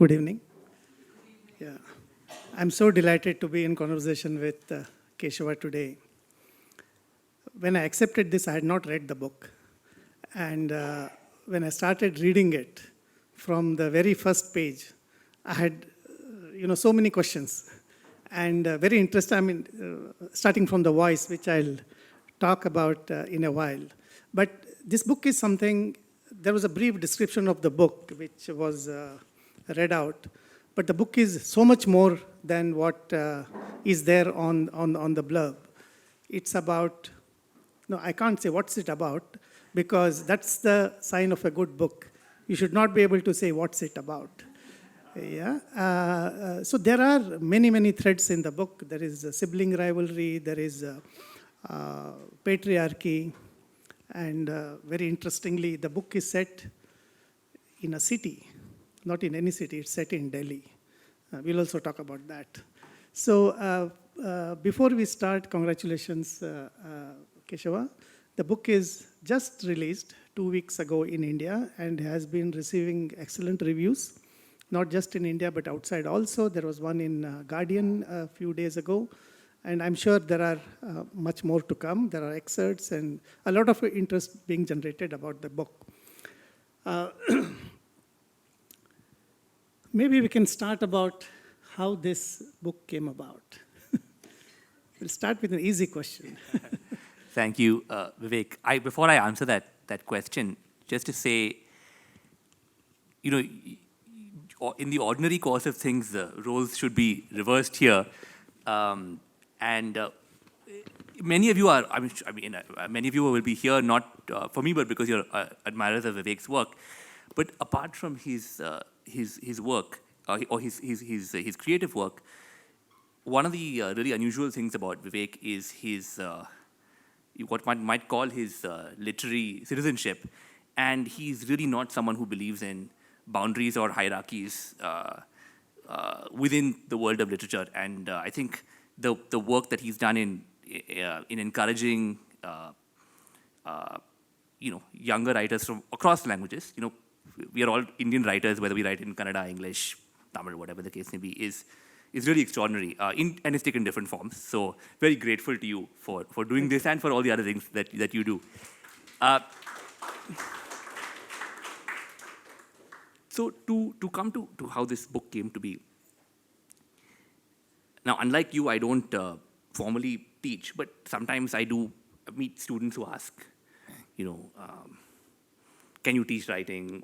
Good evening. Yeah, I'm so delighted to be in conversation with Keshava today. When I accepted this, I had not read the book. And when I started reading it, from the very first page, I had, so many questions. And very interested, starting from the voice, which I'll talk about in a while. But this book is something, there was a brief description of the book, which was read out. But the book is so much more than what is there on the blurb. It's about, no, I can't say what's it about, because that's the sign of a good book. You should not be able to say what's it about. Yeah. So there are many, many threads in the book. There is a sibling rivalry, there is patriarchy, and very interestingly, the book is set in a city, not in any city, it's set in Delhi. We'll also talk about that. So before we start, congratulations, Keshava. The book is just released 2 weeks ago in India and has been receiving excellent reviews, not just in India, but outside also. There was one in Guardian a few days ago, and I'm sure there are much more to come. There are excerpts and a lot of interest being generated about the book. Maybe we can start about how this book came about. We'll start with an easy question. Thank you, Vivek. Before I answer that question, just to say, in the ordinary course of things, the roles should be reversed here. Many of you are, many of you will be here not for me, but because you're admirers of Vivek's work. But apart from his work or his creative work, one of the really unusual things about Vivek is his what one might call his literary citizenship, and he's really not someone who believes in boundaries or hierarchies within the world of literature. And I think the work that he's done in encouraging younger writers from across languages, we are all Indian writers, whether we write in Kannada, English, Tamil, whatever the case may be, is really extraordinary, and it's taken different forms. So very grateful to you for doing this and for all the other things that you do. So to come to how this book came to be. Now, unlike you, I don't formally teach, but sometimes I do meet students who ask, can you teach writing?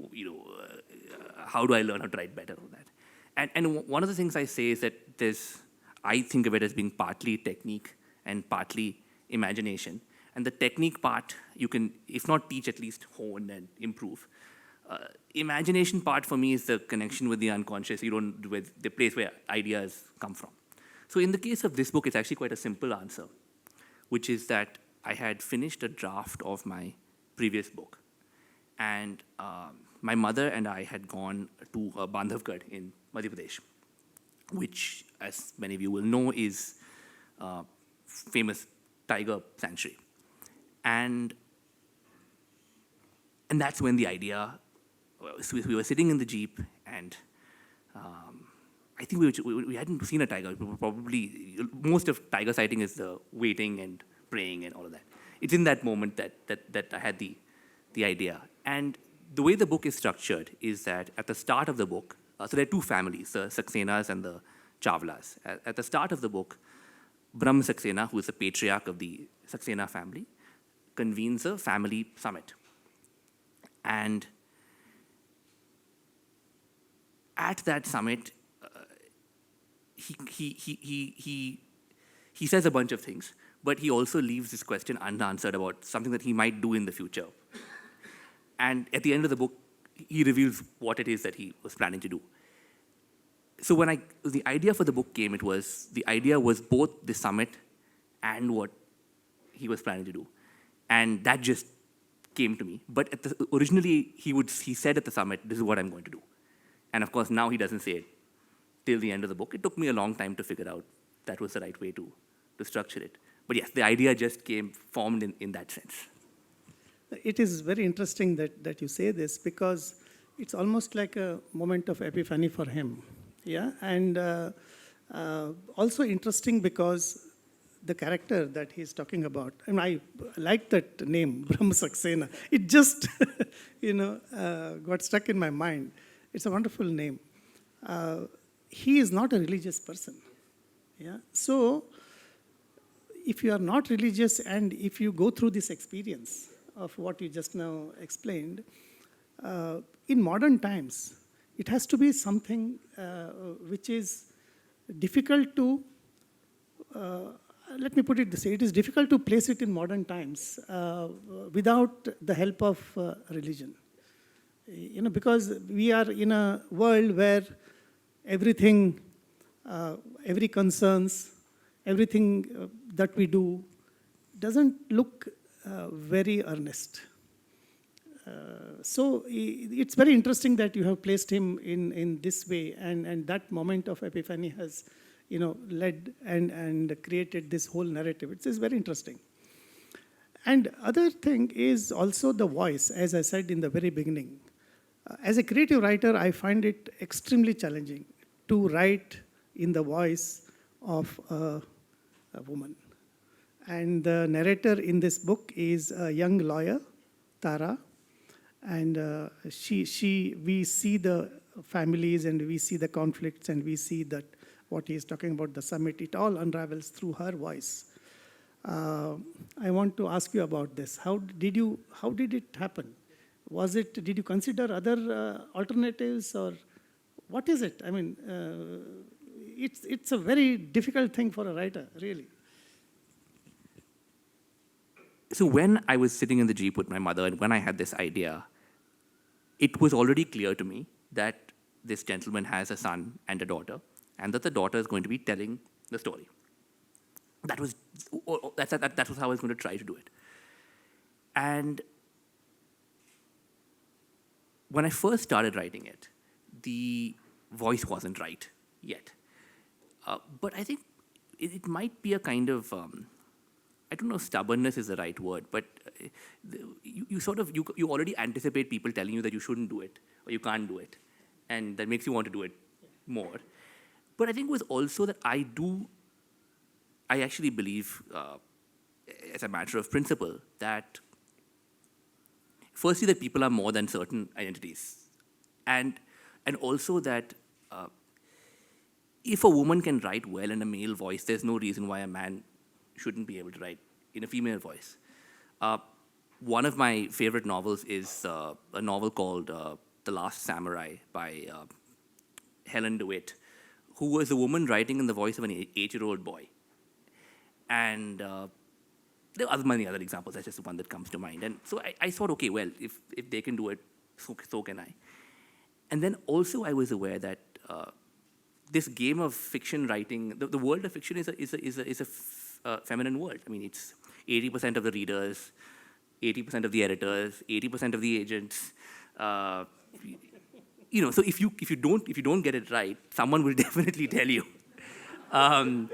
How do I learn how to write better? All that. And one of the things I say is that I think of it as being partly technique and partly imagination. And the technique part, you can, if not teach, at least hone and improve. Imagination part for me is the connection with the unconscious, with the place where ideas come from. So in the case of this book, it's actually quite a simple answer, which is that I had finished a draft of my previous book. And my mother and I had gone to Bandhavgarh in Madhya Pradesh, which, as many of you will know, is famous tiger sanctuary. And that's when the idea, we were sitting in the Jeep, and I think we hadn't seen a tiger. Probably, most of tiger sighting is the waiting and praying and all of that. It's in that moment that I had the idea. And the way the book is structured is that at the start of the book, so there are two families, the Saksenas and the Chawlas. At the start of the book, Brahm Saxena, who is the patriarch of the Saxena family, convenes a family summit. And at that summit, he says a bunch of things, but he also leaves this question unanswered about something that he might do in the future. And at the end of the book, he reveals what it is that he was planning to do. So when the idea for the book came, the idea was both the summit and what he was planning to do. And that just came to me. But originally, he said at the summit, this is what I'm going to do. And of course, now he doesn't say it till the end of the book. It took me a long time to figure out that was the right way to structure it. But yes, the idea just formed in that sense. It is very interesting that you say this, because it's almost like a moment of epiphany for him. Yeah, and also interesting because the character that he's talking about, and I like that name, Brahma Saxena. It just, got stuck in my mind. It's a wonderful name. He is not a religious person. Yeah, so if you are not religious and if you go through this experience of what you just now explained, in modern times, it has to be something which is difficult to, let me put it this way, it is difficult to place it in modern times without the help of religion. Because we are in a world where everything, every concerns, everything that we do doesn't look very earnest. So it's very interesting that you have placed him in this way, and that moment of epiphany has, led and created this whole narrative. It's very interesting. And other thing is also the voice, as I said in the very beginning. As a creative writer, I find it extremely challenging to write in the voice of a woman. And the narrator in this book is a young lawyer, Tara. And we see the families and we see the conflicts and we see that what he is talking about, the summit, it all unravels through her voice. I want to ask you about this. How did it happen? Did you consider other alternatives, or what is it? I mean, it's a very difficult thing for a writer, really. So when I was sitting in the Jeep with my mother and when I had this idea, it was already clear to me that this gentleman has a son and a daughter, and that the daughter is going to be telling the story. That was how I was going to try to do it. And when I first started writing it, the voice wasn't right yet. But I think it might be a kind of, I don't know if stubbornness is the right word, but you already anticipate people telling you that you shouldn't do it or you can't do it. And that makes you want to do it more. But I think it was also that I actually believe, as a matter of principle, that firstly, that people are more than certain identities. And also that if a woman can write well in a male voice, there's no reason why a man shouldn't be able to write in a female voice. One of my favorite novels is a novel called The Last Samurai by Helen DeWitt, who was a woman writing in the voice of an 8-year-old boy. And there are many other examples. That's just the one that comes to mind. And so I thought, okay, well, if they can do it, so can I. And then also I was aware that this game of fiction writing, the world of fiction is a feminine world. I mean, it's 80% of the readers, 80% of the editors, 80% of the agents. So if you don't get it right, someone will definitely tell you. I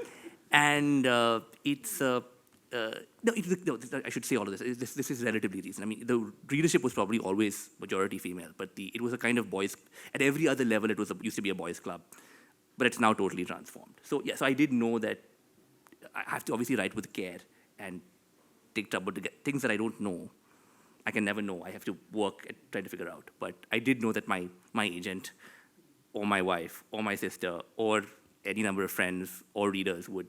should say all of this. This is relatively recent. I mean, the readership was probably always majority female, but it was a kind of boys. At every other level, used to be a boys' club, but it's now totally transformed. So yeah, so I did know that I have to obviously write with care and take trouble to get things that I don't know. I can never know. I have to work and try to figure out. But I did know that my agent, or my wife, or my sister, or any number of friends or readers would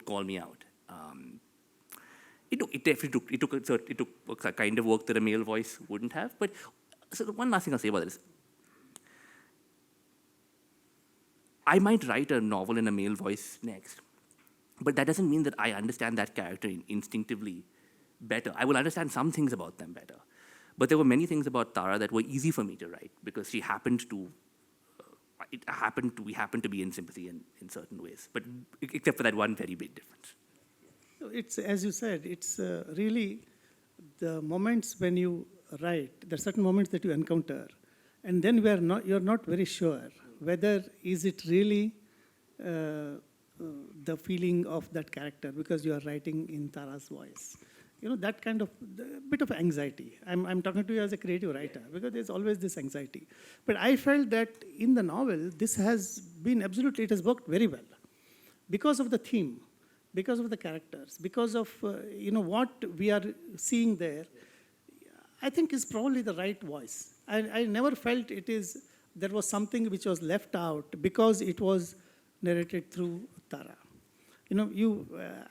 call me out. It took a kind of work that a male voice wouldn't have. But so the one last thing I'll say about this: I might write a novel in a male voice next, but that doesn't mean that I understand that character instinctively better. I will understand some things about them better. But there were many things about Tara that were easy for me to write because we happened to be in sympathy in certain ways, but except for that one very big difference. It's, as you said, it's really the moments when you write, there are certain moments that you encounter, and then you're not very sure whether is it really the feeling of that character because you are writing in Tara's voice. that kind of bit of anxiety. I'm talking to you as a creative writer, because there's always this anxiety. But I felt that in the novel, this has been absolutely, it has worked very well. Because of the theme, because of the characters, because of, what we are seeing there, I think is probably the right voice. I never felt there was something which was left out because it was narrated through Tara.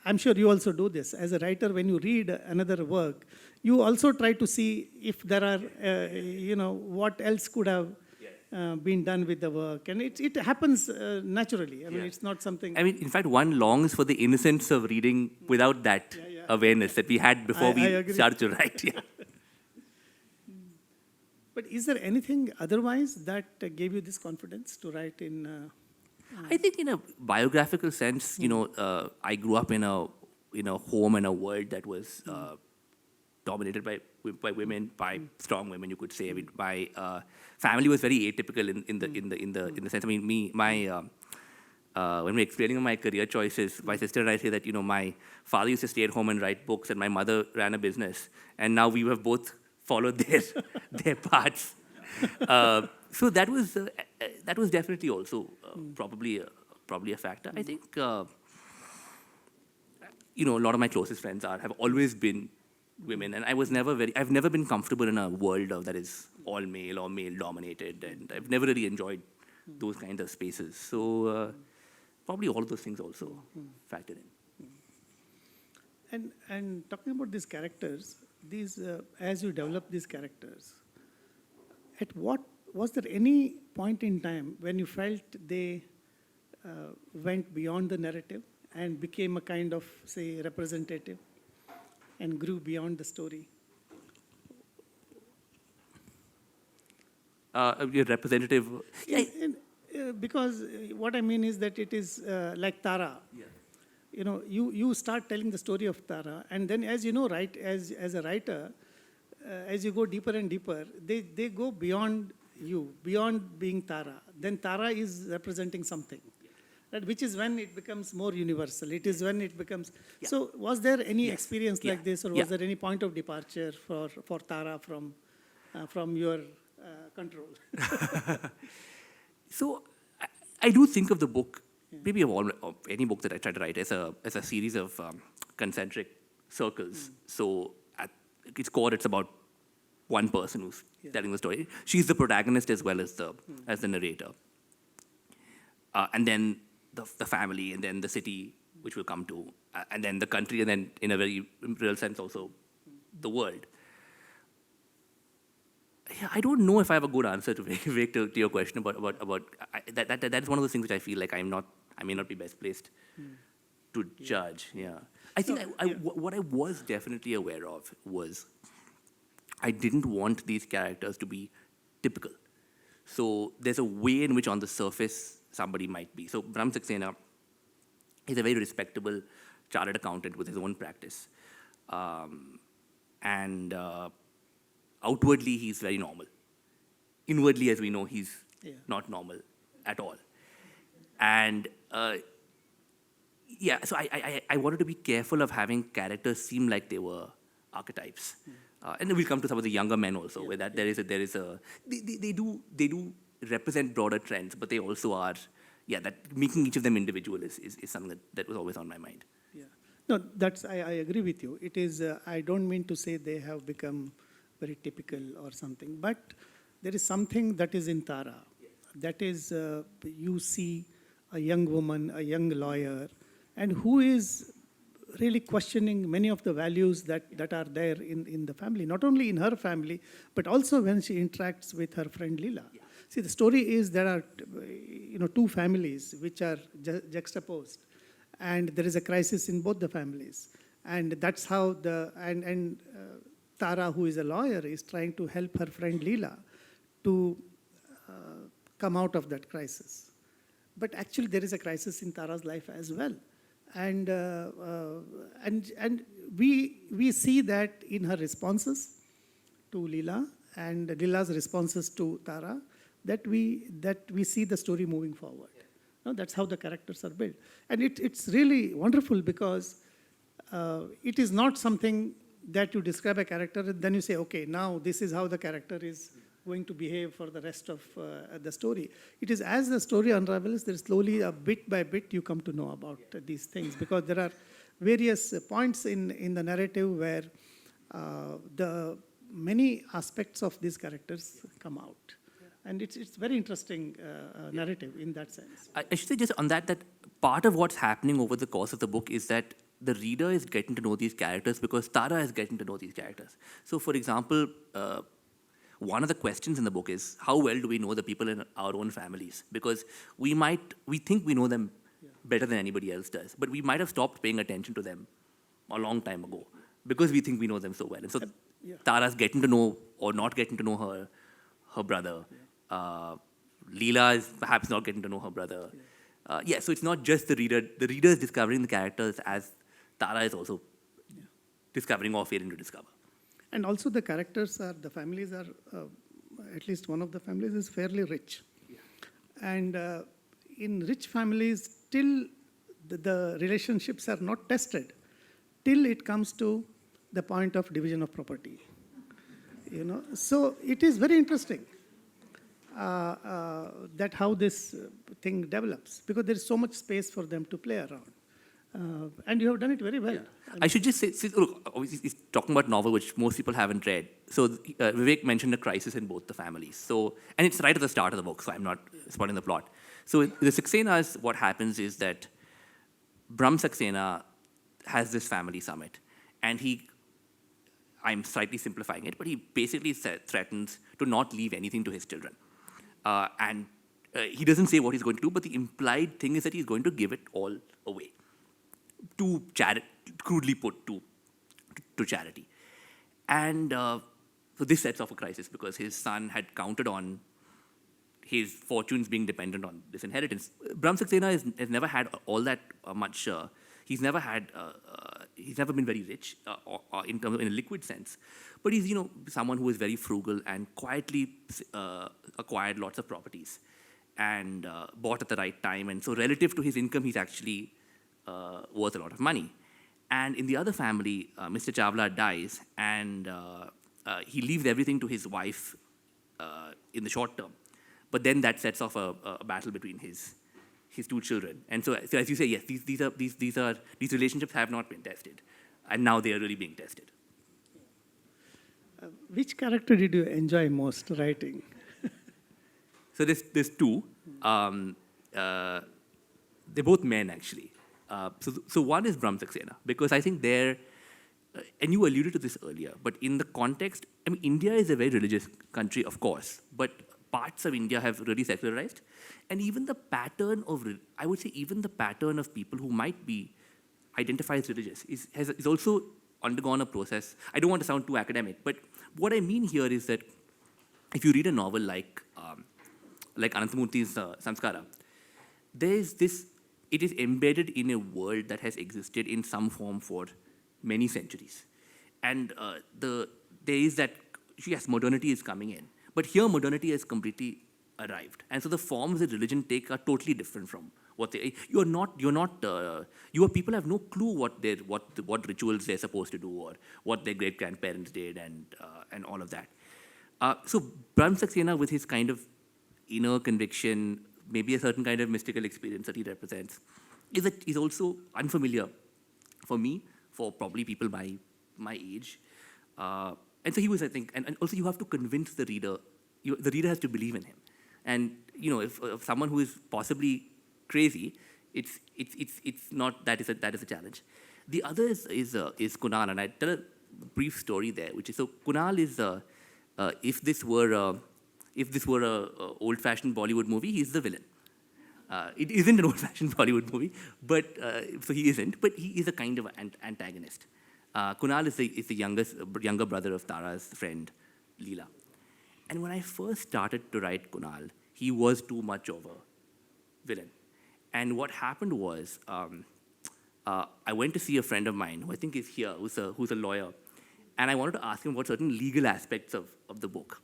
I'm sure you also do this. As a writer, when you read another work, you also try to see if there are, what else could have been done with the work. And it happens naturally. I mean, it's not something... I mean, in fact, one longs for the innocence of reading without that awareness that we had before we started to write. Yeah. But is there anything otherwise that gave you this confidence to write in... I think in a biographical sense, I grew up in a home and a world that was dominated by women, by strong women, you could say. I mean, my family was very atypical in the sense. I mean, when we're explaining my career choices, my sister and I say that my father used to stay at home and write books, and my mother ran a business, and now we have both followed their paths. So that was definitely also probably a factor. I think a lot of my closest friends have always been women, and I've never been comfortable in a world that is all male or male dominated, and I've never really enjoyed those kinds of spaces. So probably all of those things also factored in. And talking about these characters, as you develop these characters, was there any point in time when you felt they went beyond the narrative and became a kind of, say, representative and grew beyond the story? Representative? Because what I mean is that it is like Tara. Yeah. You start telling the story of Tara, and then as you know, right, as a writer, as you go deeper and deeper, they go beyond you, beyond being Tara. Then Tara is representing something, right, which is when it becomes more universal. It is when it becomes... Yeah. So was there any experience like this, or was there any point of departure for Tara from your control? So I do think of the book, maybe of any book that I try to write, as a series of concentric circles. So at its core, it's about one person who's telling the story. She's the protagonist as well as the narrator. And then the family, and then the city, which we'll come to, and then the country, and then in a very real sense also the world. Yeah, I don't know if I have a good answer to Vivek to your question about that is one of those things which I feel like I may not be best placed to judge. Yeah, I think what I was definitely aware of was I didn't want these characters to be typical. So there's a way in which on the surface somebody might be. So Brahm Saxena is a very respectable chartered accountant with his own practice. And outwardly, he's very normal. Inwardly, as we know, he's not normal at all. And so I wanted to be careful of having characters seem like they were archetypes. And then we'll come to some of the younger men also, where that they do represent broader trends, but they also are, that making each of them individual is something that was always on my mind. Yeah. No, I agree with you. It is, I don't mean to say they have become very typical or something, but there is something that is in Tara. That is, you see a young woman, a young lawyer, and who is really questioning many of the values that are there in the family, not only in her family, but also when she interacts with her friend Lila. Yeah. See, the story is there are two families which are juxtaposed, and there is a crisis in both the families. And that's how Tara, who is a lawyer, is trying to help her friend Lila to come out of that crisis. But actually, there is a crisis in Tara's life as well. And we see that in her responses to Lila and Lila's responses to Tara, that we see the story moving forward. No, that's how the characters are built. And it's really wonderful because it is not something that you describe a character, then you say, okay, now this is how the character is going to behave for the rest of the story. It is as the story unravels, there slowly, bit by bit, you come to know about these things, because there are various points in the narrative where the many aspects of these characters come out. And it's very interesting narrative in that sense. I should say just on that part of what's happening over the course of the book is that the reader is getting to know these characters because Tara is getting to know these characters. So, for example, one of the questions in the book is, how well do we know the people in our own families? Because we think we know them better than anybody else does, but we might have stopped paying attention to them a long time ago because we think we know them so well. And so Tara's getting to know or not getting to know her brother. Lila is perhaps not getting to know her brother. So it's not just the reader. The reader is discovering the characters as Tara is also discovering or failing to discover. And also the characters the families are, at least one of the families is fairly rich. Yeah. And in rich families, till the relationships are not tested, till it comes to the point of division of property. So it is very interesting that how this thing develops, because there is so much space for them to play around. And you have done it very well. Yeah. I should just say, look, obviously he's talking about a novel which most people haven't read. So Vivek mentioned a crisis in both the families. So, and it's right at the start of the book, so I'm not spoiling the plot. So the Saksenas, what happens is that Brahm Saxena has this family summit, and I'm slightly simplifying it, but he basically threatens to not leave anything to his children. And he doesn't say what he's going to do, but the implied thing is that he's going to give it all away. To charity, crudely put, to charity. And so this sets off a crisis because his son had counted on his fortunes being dependent on this inheritance. Brahm Saxena has never had all that much, he's never been very rich in a liquid sense. But he's, someone who is very frugal and quietly acquired lots of properties and bought at the right time. And so relative to his income, he's actually worth a lot of money. And in the other family, Mr. Chawla dies, and he leaves everything to his wife in the short term. But then that sets off a battle between his two children. And so as you say, yes, these relationships have not been tested, and now they are really being tested. Which character did you enjoy most writing? So there's two. They're both men, actually. So one is Brahm Saxena, because I think and you alluded to this earlier, but in the context, India is a very religious country, of course, but parts of India have really secularized. And even the pattern of, I would say, even the pattern of people who might be identified as religious is also undergone a process. I don't want to sound too academic, but what I mean here is that if you read a novel like Ananthamurthy's Samskara, there's this. It is embedded in a world that has existed in some form for many centuries. And there is that, yes, modernity is coming in. But here, modernity has completely arrived. And so the forms that religion take are totally different from what people have no clue what rituals they're supposed to do or what their great-grandparents did and all of that. So Brahm Saxena, with his kind of inner conviction, maybe a certain kind of mystical experience that he represents, is also unfamiliar for me, for probably people my age. And so he was, I think, and also you have to convince the reader. The reader has to believe in him. And if someone who is possibly crazy, it's not that is a challenge. The other is Kunal, and I tell a brief story there, which is, so Kunal is if this were a old-fashioned Bollywood movie, he's the villain. It isn't an old-fashioned Bollywood movie, but so he isn't. But he is a kind of antagonist. Kunal is the younger brother of Tara's friend, Lila. And when I first started to write Kunal, he was too much of a villain. And what happened was, I went to see a friend of mine who I think is here, who's a lawyer, and I wanted to ask him about certain legal aspects of the book.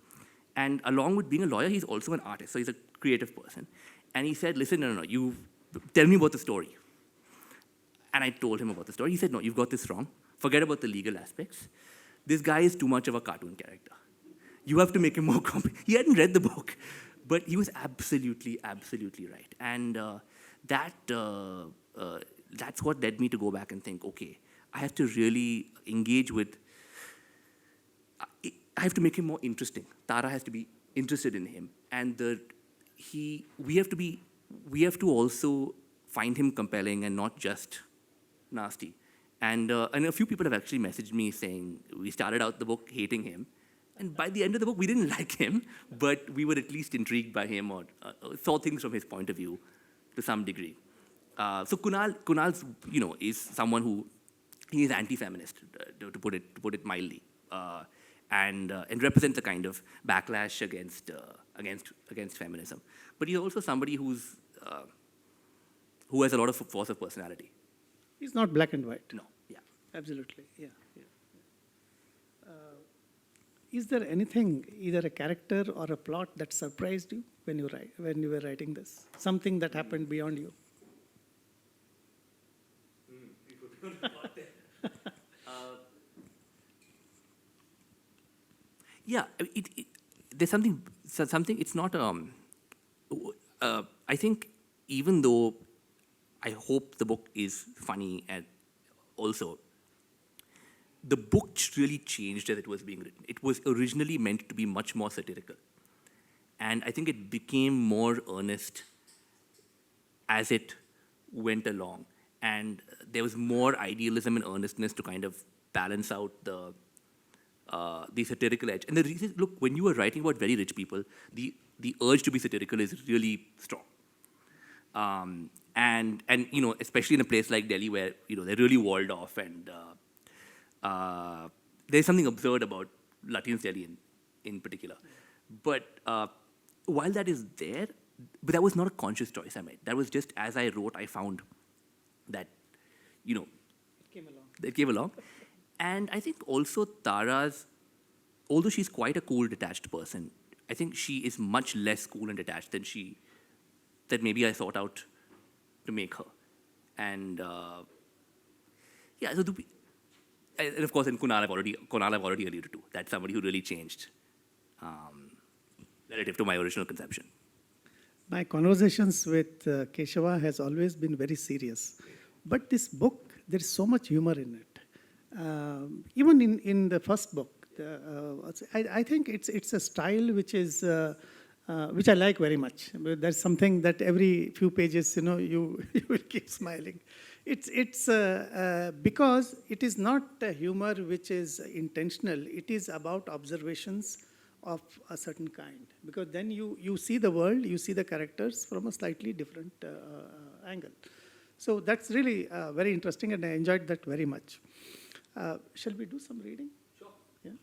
And along with being a lawyer, he's also an artist, so he's a creative person. And he said, listen, no, you tell me about the story. And And I told him about the story. He said, no, you've got this wrong. Forget about the legal aspects. This guy is too much of a cartoon character. You have to make him more complex. He hadn't read the book, but he was absolutely, absolutely right. And that's what led me to go back and think, okay, I have to really engage with, I have to make him more interesting. Tara has to be interested in him. And we have to also find him compelling and not just nasty. And a few people have actually messaged me saying, we started out the book hating him, and by the end of the book, we didn't like him, but we were at least intrigued by him or saw things from his point of view to some degree. So Kunal's, is someone who, he is anti-feminist, to put it mildly, and represents a kind of backlash against feminism. But he's also somebody who has a lot of force of personality. It's not black and white. No, yeah. Absolutely, yeah. Is there anything, either a character or a plot, that surprised you when you were writing this? Something that happened beyond you? Yeah, there's something. It's not. I think even though I hope the book is funny, and also the book really changed as it was being written. It was originally meant to be much more satirical, and I think it became more earnest as it went along, and there was more idealism and earnestness to kind of balance out the satirical edge. And the reason, look, when you are writing about very rich people, the urge to be satirical is really strong. And especially in a place like Delhi where they're really walled off, and there's something absurd about Lutyens' Delhi in particular. But while that is there, but that was not a conscious choice I made. That was just as I wrote, I found that it came along. And I think also Tara's, although she's quite a cool, detached person, I think she is much less cool and detached than maybe I sought out to make her. And so and of course in Kunal I've already alluded to. That's somebody who really changed relative to my original conception. My conversations with Keshava has always been very serious. But this book, there is so much humor in it. Even in the first book, I think it's a style which is which I like very much. There's something that every few pages, you will keep smiling. It's because it is not a humor which is intentional. It is about observations of a certain kind. Because then you see the world, you see the characters from a slightly different angle. So that's really very interesting, and I enjoyed that very much. Shall we do some reading? Sure. Yeah.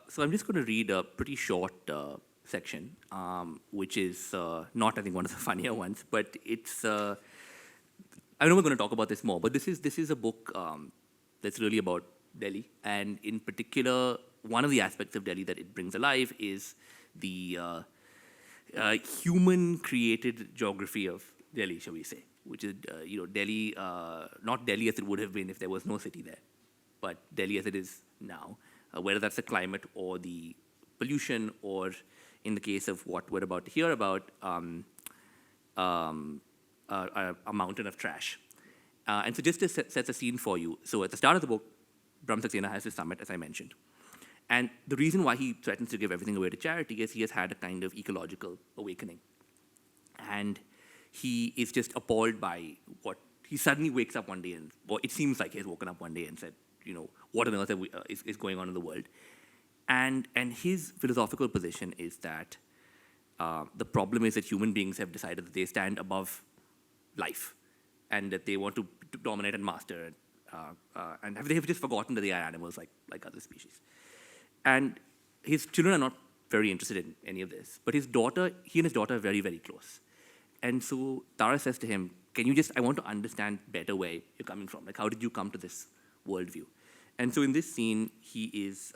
So I'm just going to read a pretty short section, which is not, I think, one of the funnier ones, but it's. I know we're going to talk about this more, but this is a book that's really about Delhi, and in particular, one of the aspects of Delhi that it brings alive is the human-created geography of Delhi, shall we say, which is Delhi, not Delhi as it would have been if there was no city there, but Delhi as it is now, whether that's the climate or the pollution, or in the case of what we're about to hear about, a mountain of trash. And so just to set the scene for you, so at the start of the book, Brahm Saxena has his summit, as I mentioned. And the reason why he threatens to give everything away to charity is he has had a kind of ecological awakening. And he is just appalled by what, he suddenly wakes up one day, and well, it seems like he's woken up one day and said, what on earth is going on in the world? And his philosophical position is that the problem is that human beings have decided that they stand above life, and that they want to dominate and master, and they have just forgotten that they are animals like other species. And his children are not very interested in any of this, but he and his daughter are very, very close. And so Tara says to him, I want to understand better where you're coming from. Like, how did you come to this worldview? And so in this scene, he's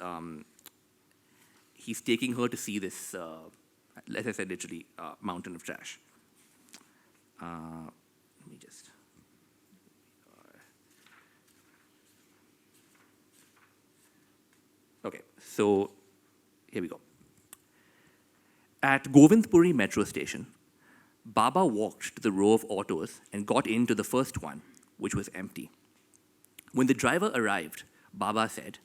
taking her to see this, as I said, literally, mountain of trash. Let me just... Okay, so here we go. At Govindpuri metro station, Baba walked to the row of autos and got into the first one, which was empty. When the driver arrived, Baba said,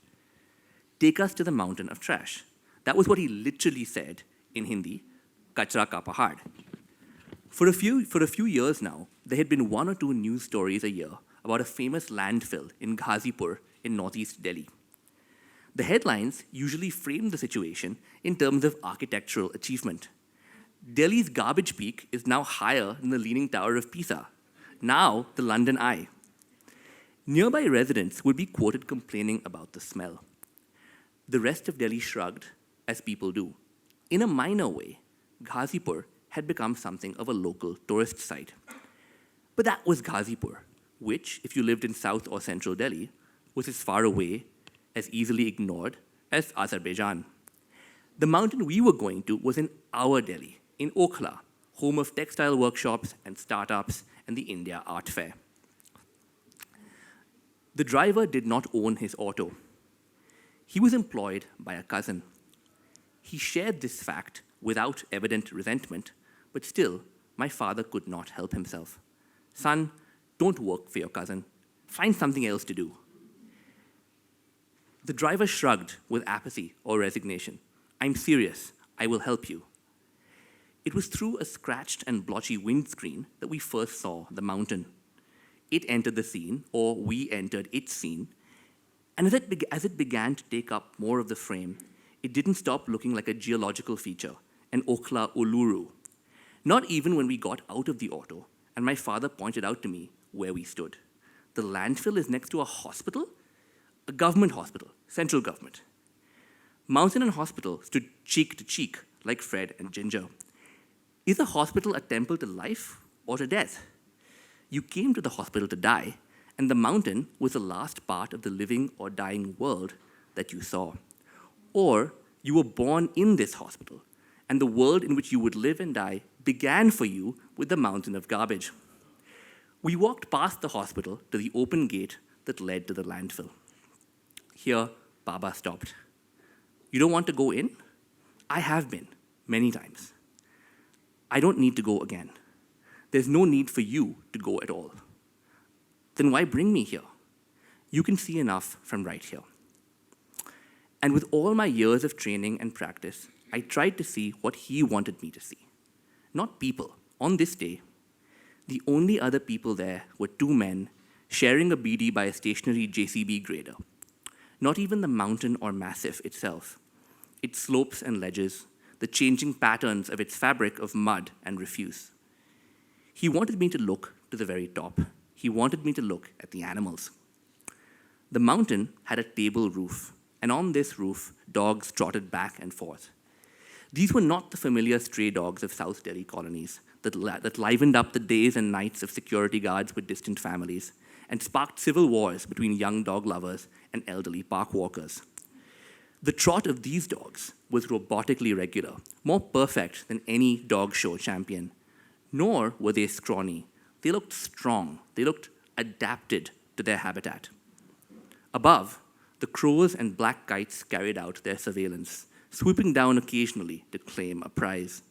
"Take us to the mountain of trash." That was what he literally said in Hindi, "Kachra ka pahad." For a few years now, there had been one or two news stories a year about a famous landfill in Ghazipur in northeast Delhi. The headlines usually framed the situation in terms of architectural achievement. Delhi's garbage peak is now higher than the Leaning Tower of Pisa, now the London Eye. Nearby residents would be quoted complaining about the smell. The rest of Delhi shrugged, as people do. In a minor way, Ghazipur had become something of a local tourist site. But that was Ghazipur, which, if you lived in South or Central Delhi, was as far away, as easily ignored as Azerbaijan. The mountain we were going to was in our Delhi, in Okhla, home of textile workshops and startups and the India Art Fair. The driver did not own his auto. He was employed by a cousin. He shared this fact without evident resentment, but still, my father could not help himself. "Son, don't work for your cousin. Find something else to do." The driver shrugged with apathy or resignation. "I'm serious. I will help you." It was through a scratched and blotchy windscreen that we first saw the mountain. It entered the scene, or we entered its scene, and as it began to take up more of the frame, it didn't stop looking like a geological feature, an Okhla Uluru. Not even when we got out of the auto, and my father pointed out to me where we stood. The landfill is next to a hospital? A government hospital, central government. Mountain and hospital stood cheek to cheek, like Fred and Ginger. Is a hospital a temple to life or to death? You came to the hospital to die, and the mountain was the last part of the living or dying world that you saw. Or you were born in this hospital, and the world in which you would live and die began for you with the mountain of garbage. We walked past the hospital to the open gate that led to the landfill. Here, Baba stopped. "You don't want to go in? I have been, many times. I don't need to go again. There's no need for you to go at all. Then why bring me here? You can see enough from right here." And with all my years of training and practice, I tried to see what he wanted me to see. Not people. On this day, the only other people there were two men sharing a BD by a stationary JCB grader. Not even the mountain or massif itself. Its slopes and ledges, the changing patterns of its fabric of mud and refuse. He wanted me to look to the very top. He wanted me to look at the animals. The mountain had a table roof, and on this roof, dogs trotted back and forth. These were not the familiar stray dogs of South Delhi colonies that livened up the days and nights of security guards with distant families and sparked civil wars between young dog lovers and elderly park walkers. The trot of these dogs was robotically regular, more perfect than any dog show champion. Nor were they scrawny. They looked strong. They looked adapted to their habitat. Above, the crows and black kites carried out their surveillance, swooping down occasionally to claim a prize.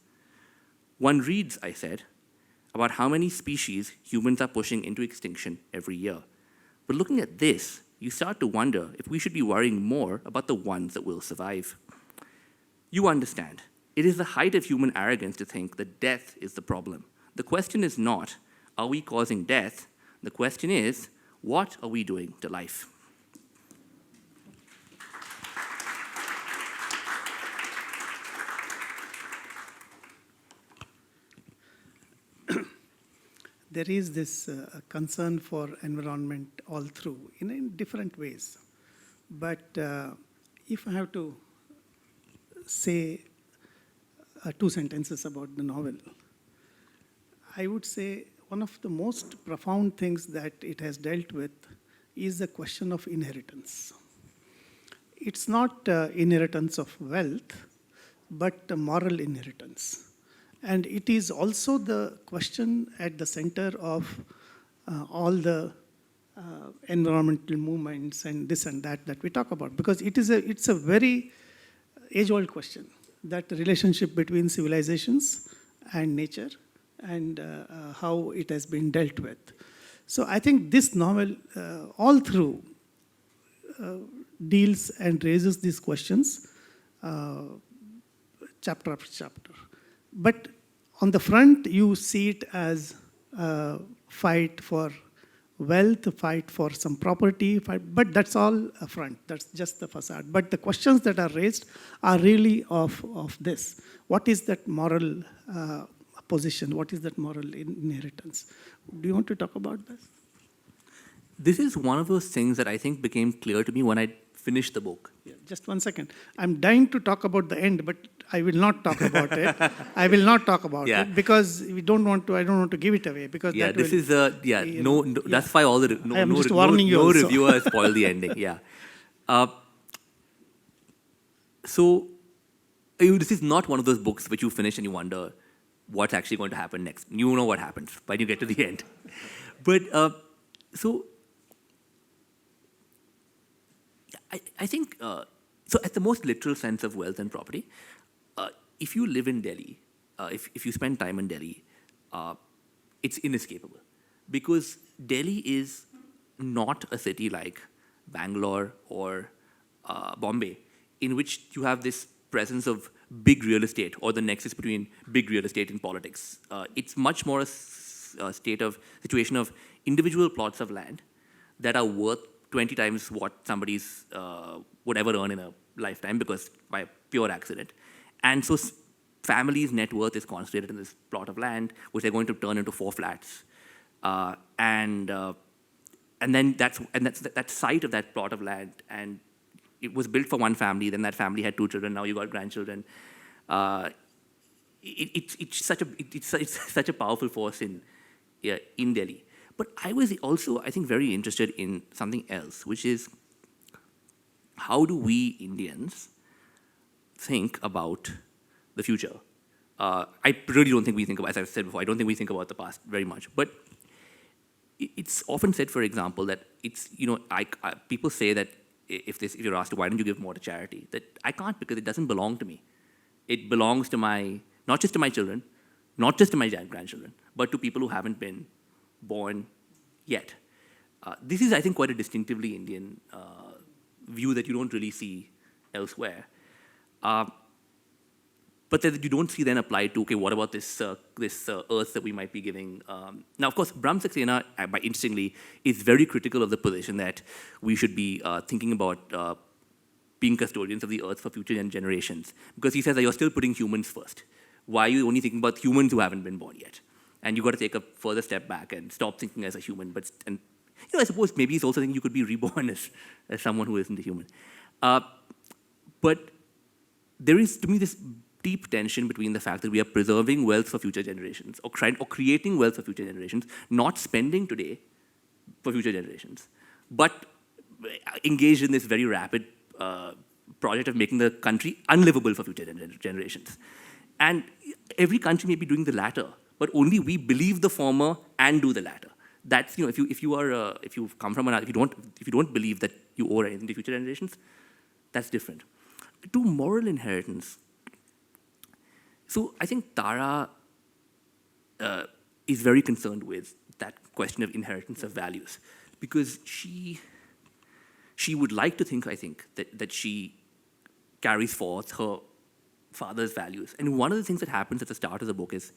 "One reads," I said, "about how many species humans are pushing into extinction every year. But looking at this, you start to wonder if we should be worrying more about the ones that will survive." You understand, it is the height of human arrogance to think that death is the problem. The question is not, are we causing death? The question is, what are we doing to life? There is this concern for environment all through in different ways. But if I have to say two sentences about the novel, I would say one of the most profound things that it has dealt with is the question of inheritance. It's not inheritance of wealth, but moral inheritance. And it is also the question at the center of all the environmental movements and this and that we talk about, because it's a very age-old question, that relationship between civilizations and nature, and how it has been dealt with. So I think this novel, all through, deals and raises these questions, chapter after chapter. But on the front, you see it as a fight for wealth, a fight for some property, but that's all a front. That's just the facade. But the questions that are raised are really of this. What is that moral position? What is that moral inheritance? Do you want to talk about this? This is one of those things that I think became clear to me when I finished the book. Yeah, just 1 second. I'm dying to talk about the end, but I will not talk about it. I will not talk about it because we don't want to. I don't want to give it away because This is that's why all the I am just warning you no also. reviewer has spoiled the ending. Yeah. This is not one of those books which you finish and you wonder what's actually going to happen next. You know what happens when you get to the end. But I think, so at the most literal sense of wealth and property, if you live in Delhi, if you spend time in Delhi, it's inescapable. Because Delhi is not a city like Bangalore or Bombay, in which you have this presence of big real estate or the nexus between big real estate and politics. It's much more a situation of individual plots of land that are worth 20 times what somebody's would ever earn in a lifetime, because by pure accident. And so families' net worth is concentrated in this plot of land, which they're going to turn into 4 flats. And then that site of that plot of land, and it was built for one family, then that family had 2 children, now you got grandchildren. It's such a powerful force in Delhi. But I was also, I think, very interested in something else, which is how do we Indians think about the future? I really don't think we think about, as I've said before, I don't think we think about the past very much. But it's often said, for example, that it's, people say that if you're asked, why don't you give more to charity? That I can't, because it doesn't belong to me. It belongs to not just to my children, not just to my grandchildren, but to people who haven't been born yet. This is, I think, quite a distinctively Indian view that you don't really see elsewhere. But that you don't see then applied to, okay, what about this earth that we might be giving? Now, of course, Brahm Saxena, interestingly, is very critical of the position that we should be thinking about being custodians of the earth for future generations. Because he says that you're still putting humans first. Why are you only thinking about humans who haven't been born yet? And you've got to take a further step back and stop thinking as a human. I suppose maybe he's also thinking you could be reborn as someone who isn't a human. But there is, to me, this deep tension between the fact that we are preserving wealth for future generations, or creating wealth for future generations, not spending today for future generations, but engaged in this very rapid project of making the country unlivable for future generations. And every country may be doing the latter, but only we believe the former and do the latter. That's, if you come from if you don't believe that you owe anything to future generations, that's different. To moral inheritance. So I think Tara is very concerned with that question of inheritance of values, because she would like to think, I think, that she carries forth her father's values. And one of the things that happens at the start of the book is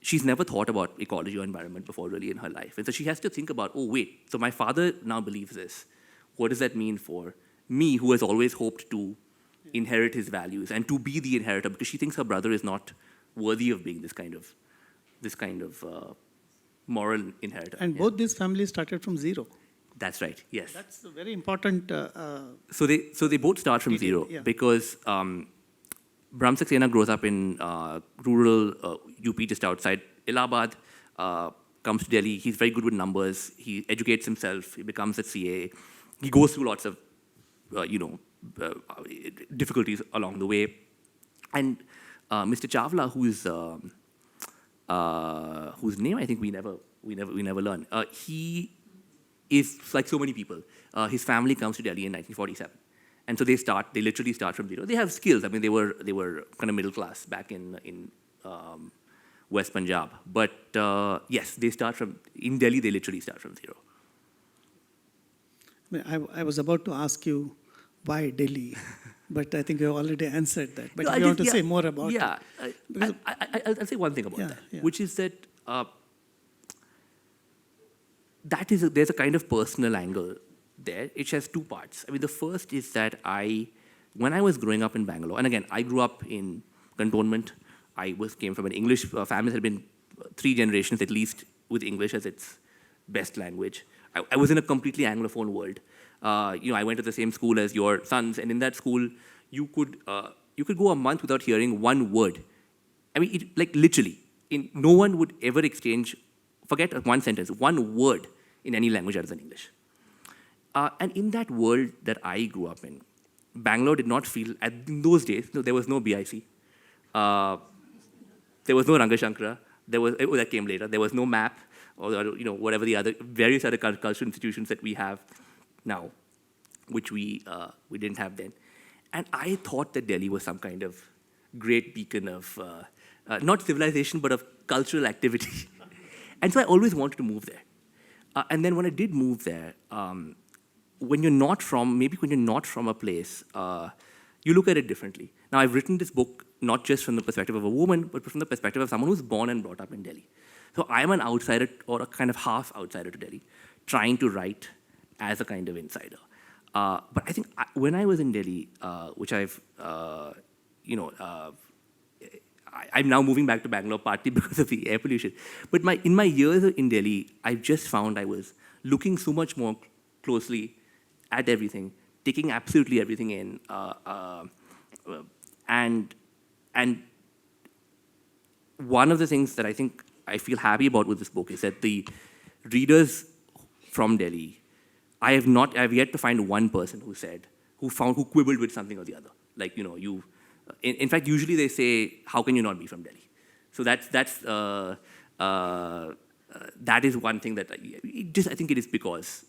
she's never thought about ecology or environment before really in her life. And so she has to think about, oh, wait, so my father now believes this. What does that mean for me, who has always hoped to inherit his values and to be the inheritor, because she thinks her brother is not worthy of being this kind of moral inheritor. And both these families started from zero. That's right, yes. That's a very important... So they both start from zero, because Brahm Saxena grows up in rural UP just outside Allahabad, comes to Delhi. He's very good with numbers. He educates himself. He becomes a CA. He goes through lots of, difficulties along the way. And Mr. Chawla, whose name I think we never learn, he is like so many people. His family comes to Delhi in 1947. And so they literally start from zero. They have skills. I mean, they were kind of middle class back in West Punjab. But yes, in Delhi, they literally start from zero. I was about to ask you why Delhi, but I think you already answered that. But No, if you want to say more about it. I'll say one thing about that, yeah. which is that there's a kind of personal angle there. It has two parts. I mean, the first is that when I was growing up in Bangalore, and again, I grew up in cantonment. Came from an English family that had been 3 generations at least with English as its best language. I was in a completely Anglophone world. I went to the same school as your sons, and in that school, you could go a month without hearing one word. I mean, literally, no one would ever exchange, forget one sentence, one word in any language other than English. And in that world that I grew up in, Bangalore did not feel, in those days, there was no BIC. There was no Rangashankara. That came later. There was no MAP, or whatever the other various other cultural institutions that we have now, which we didn't have then. And I thought that Delhi was some kind of great beacon of not civilization but of cultural activity. And so I always wanted to move there. And then when I did move there, when you're not from a place, you look at it differently. Now, I've written this book not just from the perspective of a woman, but from the perspective of someone who's born and brought up in Delhi. So I'm an outsider, or a kind of half outsider to Delhi, trying to write as a kind of insider. But I think when I was in Delhi, which I'm now moving back to Bangalore partly because of the air pollution. But in my years in Delhi, I've just found I was looking so much more closely at everything, taking absolutely everything in, and one of the things that I think I feel happy about with this book is that the readers from Delhi, I have yet to find one person who quibbled with something or the other. In fact, usually they say, "How can you not be from Delhi?" So that is one thing that I think it is because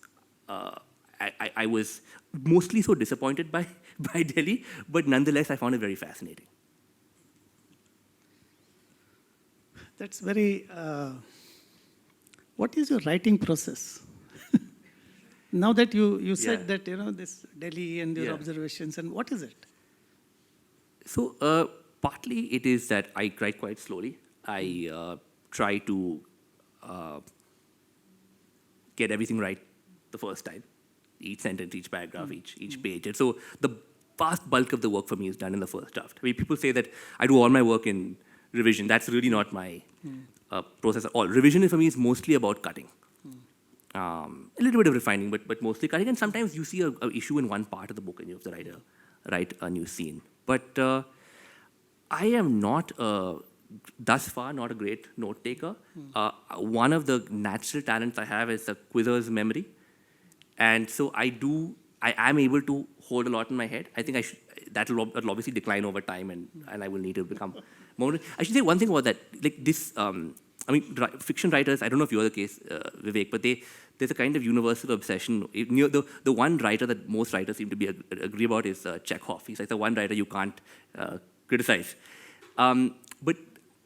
I was mostly so disappointed by Delhi, but nonetheless I found it very fascinating. That's very. What is your writing process? Now that you said that this Delhi and your observations, and what is it? So partly it is that I write quite slowly. I try to get everything right the first time, each sentence, each paragraph, each page. And so the vast bulk of the work for me is done in the first draft. I mean, people say that I do all my work in revision. That's really not my process at all. Revision for me is mostly about cutting. A little bit of refining, but mostly cutting. And sometimes you see an issue in one part of the book and you have to write a new scene. But I am not, thus far, not a great note taker. One of the natural talents I have is a quizzer's memory. And so I am able to hold a lot in my head. I think that'll obviously decline over time, and I will need to become more. I should say one thing about that. Fiction writers, I don't know if you're the case, Vivek, but there's a kind of universal obsession. The one writer that most writers seem to agree about is Chekhov. He's like the one writer you can't criticize. But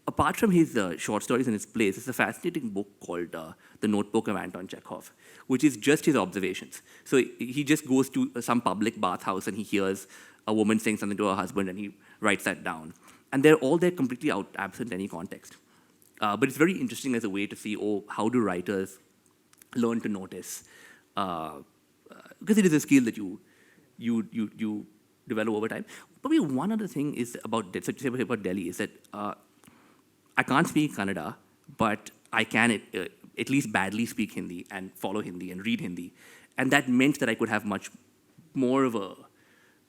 apart from his short stories and his plays, there's a fascinating book called The Notebook of Anton Chekhov, which is just his observations. So he just goes to some public bathhouse and he hears a woman saying something to her husband and he writes that down. And they're all there completely absent any context. But it's very interesting as a way to see, how do writers learn to notice? Because it is a skill that you develop over time. Probably one other thing is about Delhi is that I can't speak Kannada, but I can at least badly speak Hindi and follow Hindi and read Hindi. And that meant that I could have much more of a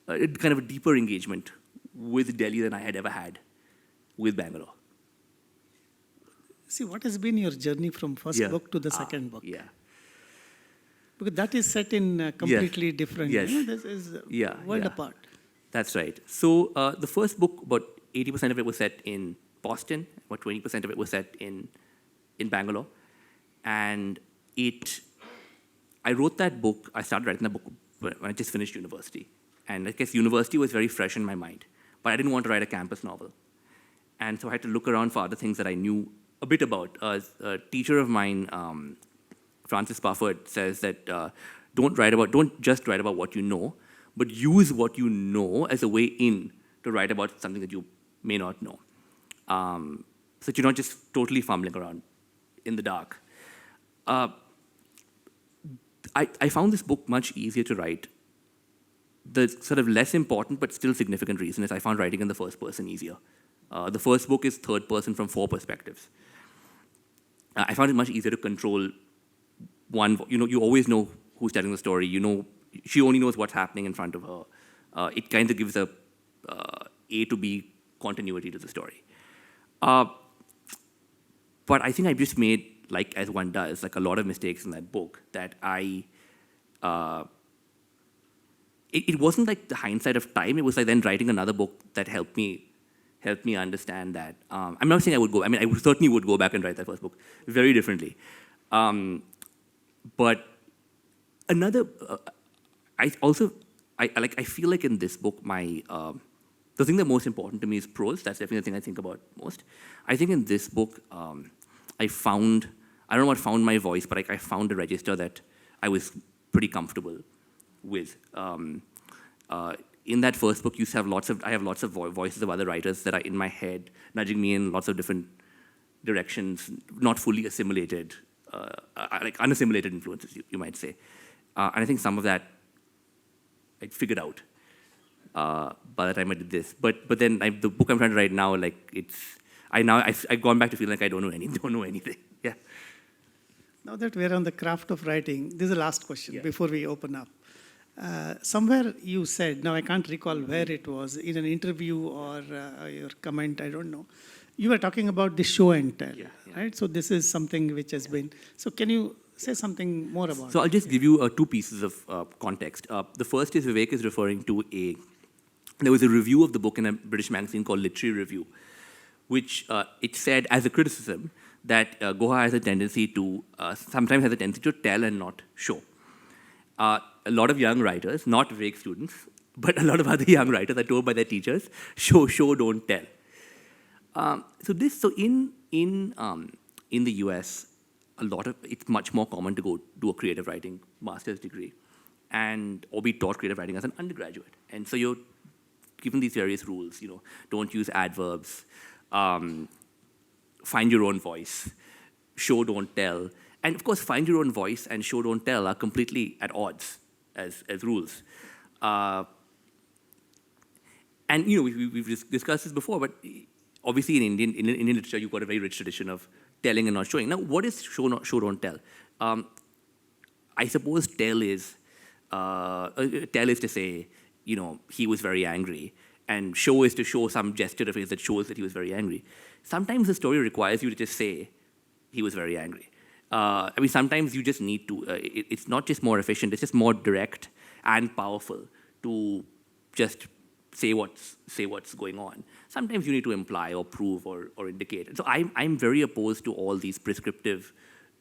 kind of a deeper engagement with Delhi than I had ever had with Bangalore. See, what has been your journey from first book to the second book? Yeah. Because that is set in completely different, this is world apart. That's right. So the first book, about 80% of it was set in Boston, about 20% of it was set in Bangalore. And I wrote that book, I started writing that book when I just finished university. And I guess university was very fresh in my mind, but I didn't want to write a campus novel. And so I had to look around for other things that I knew a bit about. A teacher of mine, Francis Bufford, says that don't just write about what you know, but use what you know as a way in to write about something that you may not know. So that you're not just totally fumbling around in the dark. I found this book much easier to write. The sort of less important but still significant reason is I found writing in the first person easier. The first book is third person from 4 perspectives. I found it much easier to control one. You always know who's telling the story. You know, she only knows what's happening in front of her. It kind of gives a to B continuity to the story. But I think I just made, like as one does, like a lot of mistakes in that book that it wasn't like the hindsight of time. It was like then writing another book that helped me understand that. I'm not saying I would go. I mean, I certainly would go back and write that first book very differently. But another, I feel like in this book, the thing that's most important to me is prose. That's definitely the thing I think about most. I think in this book, I don't know what found my voice, but I found a register that I was pretty comfortable with. In that first book, I have lots of voices of other writers that are in my head, nudging me in lots of different directions, not fully assimilated, like unassimilated influences, you might say. And I think some of that I figured out by the time I did this. But then the book I'm trying to write now, like I've gone back to feeling like I don't know anything. Yeah. Now that we're on the craft of writing, this is the last question before we open up. Somewhere you said, now I can't recall where it was, in an interview or your comment, I don't know. You were talking about the show and tell, right? So this is something which has been, so can you say something more about it? So I'll just give you 2 pieces of context. The first is Vivek is referring to there was a review of the book in a British magazine called Literary Review, which it said as a criticism that Guha has a tendency to, sometimes has a tendency to tell and not show. A lot of young writers, not Vivek students, but a lot of other young writers are told by their teachers, show, don't tell. So in the US, it's much more common to go do a creative writing master's degree or be taught creative writing as an undergraduate. And so you're given these various rules, don't use adverbs, find your own voice, show, don't tell. And of course, find your own voice and show, don't tell are completely at odds as rules. And we've discussed this before, but obviously in Indian literature, you've got a very rich tradition of telling and not showing. Now, what is show, don't tell? I suppose tell is to say, he was very angry, and show is to show some gesture of his that shows that he was very angry. Sometimes the story requires you to just say he was very angry. Sometimes you just need to, it's not just more efficient, it's just more direct and powerful to just say what's going on. Sometimes you need to imply or prove or indicate. And so I'm very opposed to all these prescriptive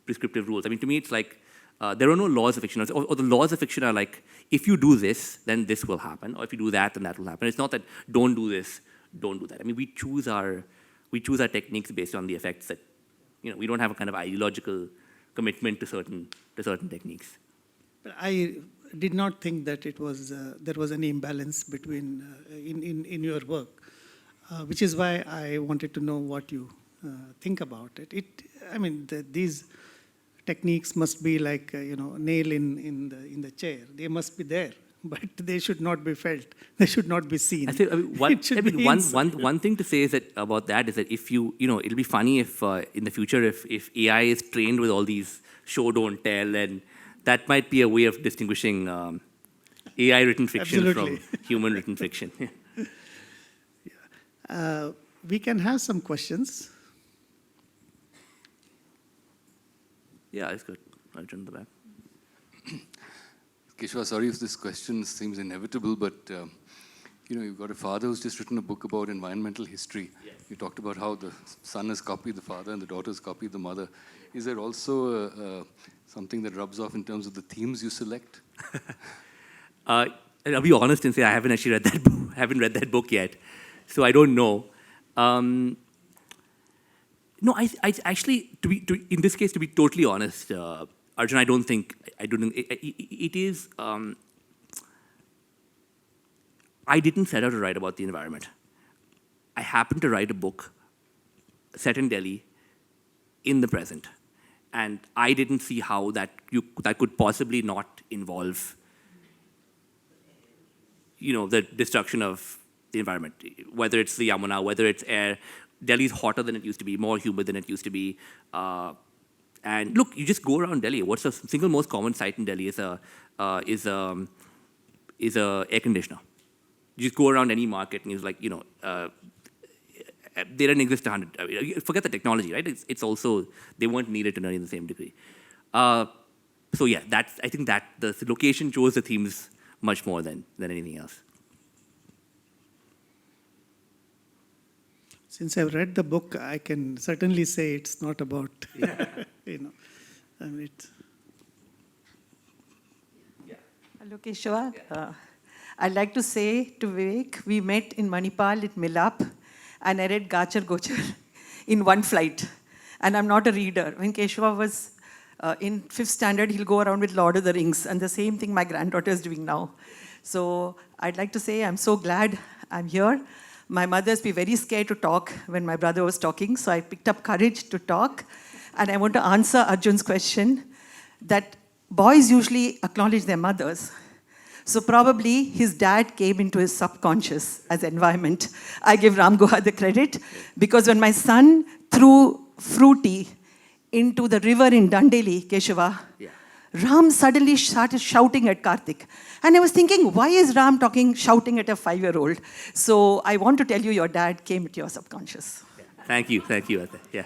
rules. I mean, to me, it's like there are no laws of fiction, or the laws of fiction are like, if you do this, then this will happen, or if you do that, then that will happen. It's not that don't do this, don't do that. I mean, we choose our techniques based on the effects that, we don't have a kind of ideological commitment to certain techniques. But I did not think that it was there was any imbalance between in your work, which is why I wanted to know what you think about it. These techniques must be like nail in the chair. They must be there, but they should not be felt. They should not be seen. One thing to say is that about that is that if it'll be funny if in the future if AI is trained with all these show, don't tell, and that might be a way of distinguishing AI written fiction from human written fiction. We can have some questions. Yeah, it's good. I'll turn to the back. Keshava, sorry if this question seems inevitable, but you've got a father who's just written a book about environmental history. Yes. You talked about how the son has copied the father and the daughter has copied the mother. Is there also something that rubs off in terms of the themes you select? I'll be honest and say I haven't actually read that book, haven't read that book yet, so I don't know. No, I actually, in this case, to be totally honest, Arjun, I don't think it is. I didn't set out to write about the environment. I happened to write a book set in Delhi in the present, and I didn't see how that could possibly not involve, the destruction of the environment, whether it's the Yamuna, whether it's air. Delhi's hotter than it used to be, more humid than it used to be. And look, you just go around Delhi. What's the single most common sight in Delhi is a air conditioner. You just go around any market and it's like, they didn't exist 100. Forget the technology, right? It's also, they weren't needed to learn in the same degree. So yeah, I think that the location chose the themes much more than anything else. Since I've read the book, I can certainly say it's not about, it's... Hello, Keshava. I'd like to say to Vivek, we met in Manipal at Milap, and I read Gachar Gochar in one flight. And I'm not a reader. When Keshava was in 5th standard, he'll go around with Lord of the Rings, and the same thing my granddaughter is doing now. So I'd like to say I'm so glad I'm here. My mother used to be very scared to talk when my brother was talking, so I picked up courage to talk. And I want to answer Arjun's question that boys usually acknowledge their mothers. So probably his dad came into his subconscious as environment. I give Ram Guha the credit, because when my son threw fruity into the river in Dandeli, Keshava, Ram suddenly started shouting at Karthik. And I was thinking, why is Ram shouting at a 5-year-old? So I want to tell you, your dad came into your subconscious. Thank you, Ate. Yeah.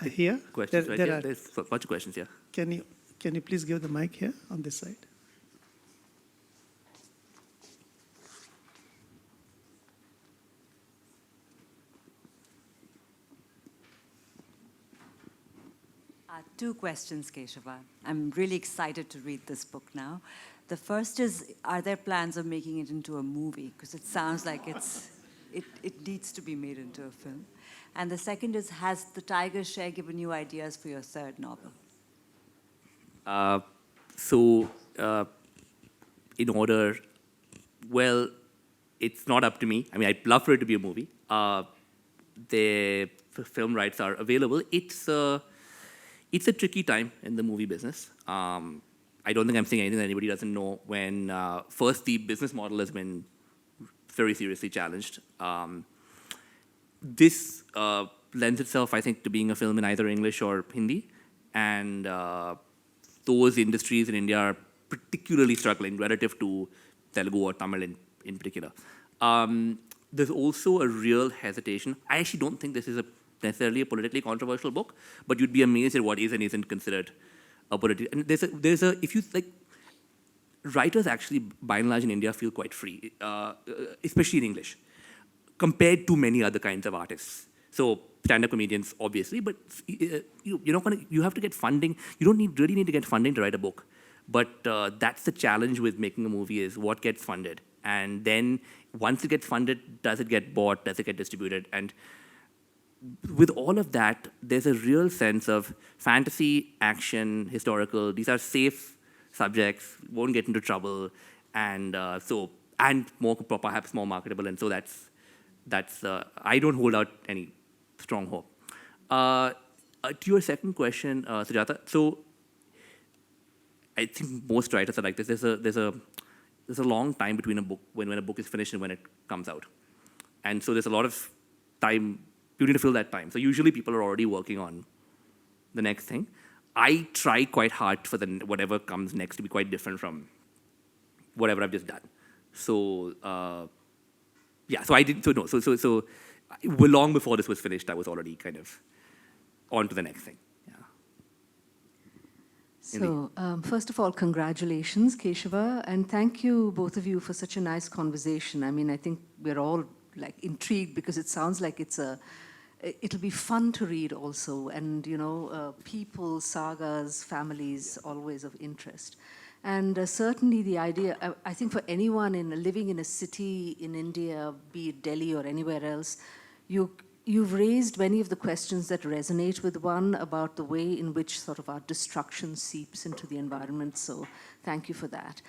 Here? Questions, right? There are. There's a bunch of questions, yeah. Can you please give the mic here on this side? Two questions, Keshava. I'm really excited to read this book now. The first is, are there plans of making it into a movie? Because it sounds like it needs to be made into a film. And the second is, has the Tiger Share given you ideas for your third novel? In order, well, it's not up to me. I mean, I'd love for it to be a movie. The film rights are available. It's a tricky time in the movie business. I don't think I'm saying anything that anybody doesn't know. When first, the business model has been very seriously challenged. This lends itself, I think, to being a film in either English or Hindi. And those industries in India are particularly struggling relative to Telugu or Tamil in particular. There's also a real hesitation. I actually don't think this is necessarily a politically controversial book, but you'd be amazed at what is and isn't considered a political. And if you like, writers actually, by and large in India, feel quite free, especially in English, compared to many other kinds of artists. So stand-up comedians, obviously, but you're not gonna. You have to get funding. You don't really need to get funding to write a book, but that's the challenge with making a movie: is what gets funded, and then once it gets funded, does it get bought? Does it get distributed? And with all of that, there's a real sense of fantasy, action, historical. These are safe subjects, won't get into trouble, and more perhaps more marketable. And so that's I don't hold out any strong hope. To your second question, Sujata. So I think most writers are like this. There's a long time between a book when a book is finished and when it comes out, and so there's a lot of time. You need to fill that time. So usually people are already working on the next thing. I try quite hard for whatever comes next to be quite different from whatever I've just done. So so I did. So no. So long before this was finished, I was already kind of on to the next thing. Yeah. So, first of all, congratulations, Keshava, and thank you, both of you, for such a nice conversation. I mean, I think we're all like intrigued because it sounds like it'll be fun to read also, and people, sagas, families, always of interest. And certainly the idea, I think for anyone living in a city in India, be it Delhi or anywhere else, you've raised many of the questions that resonate with one about the way in which sort of our destruction seeps into the environment. So thank you for that.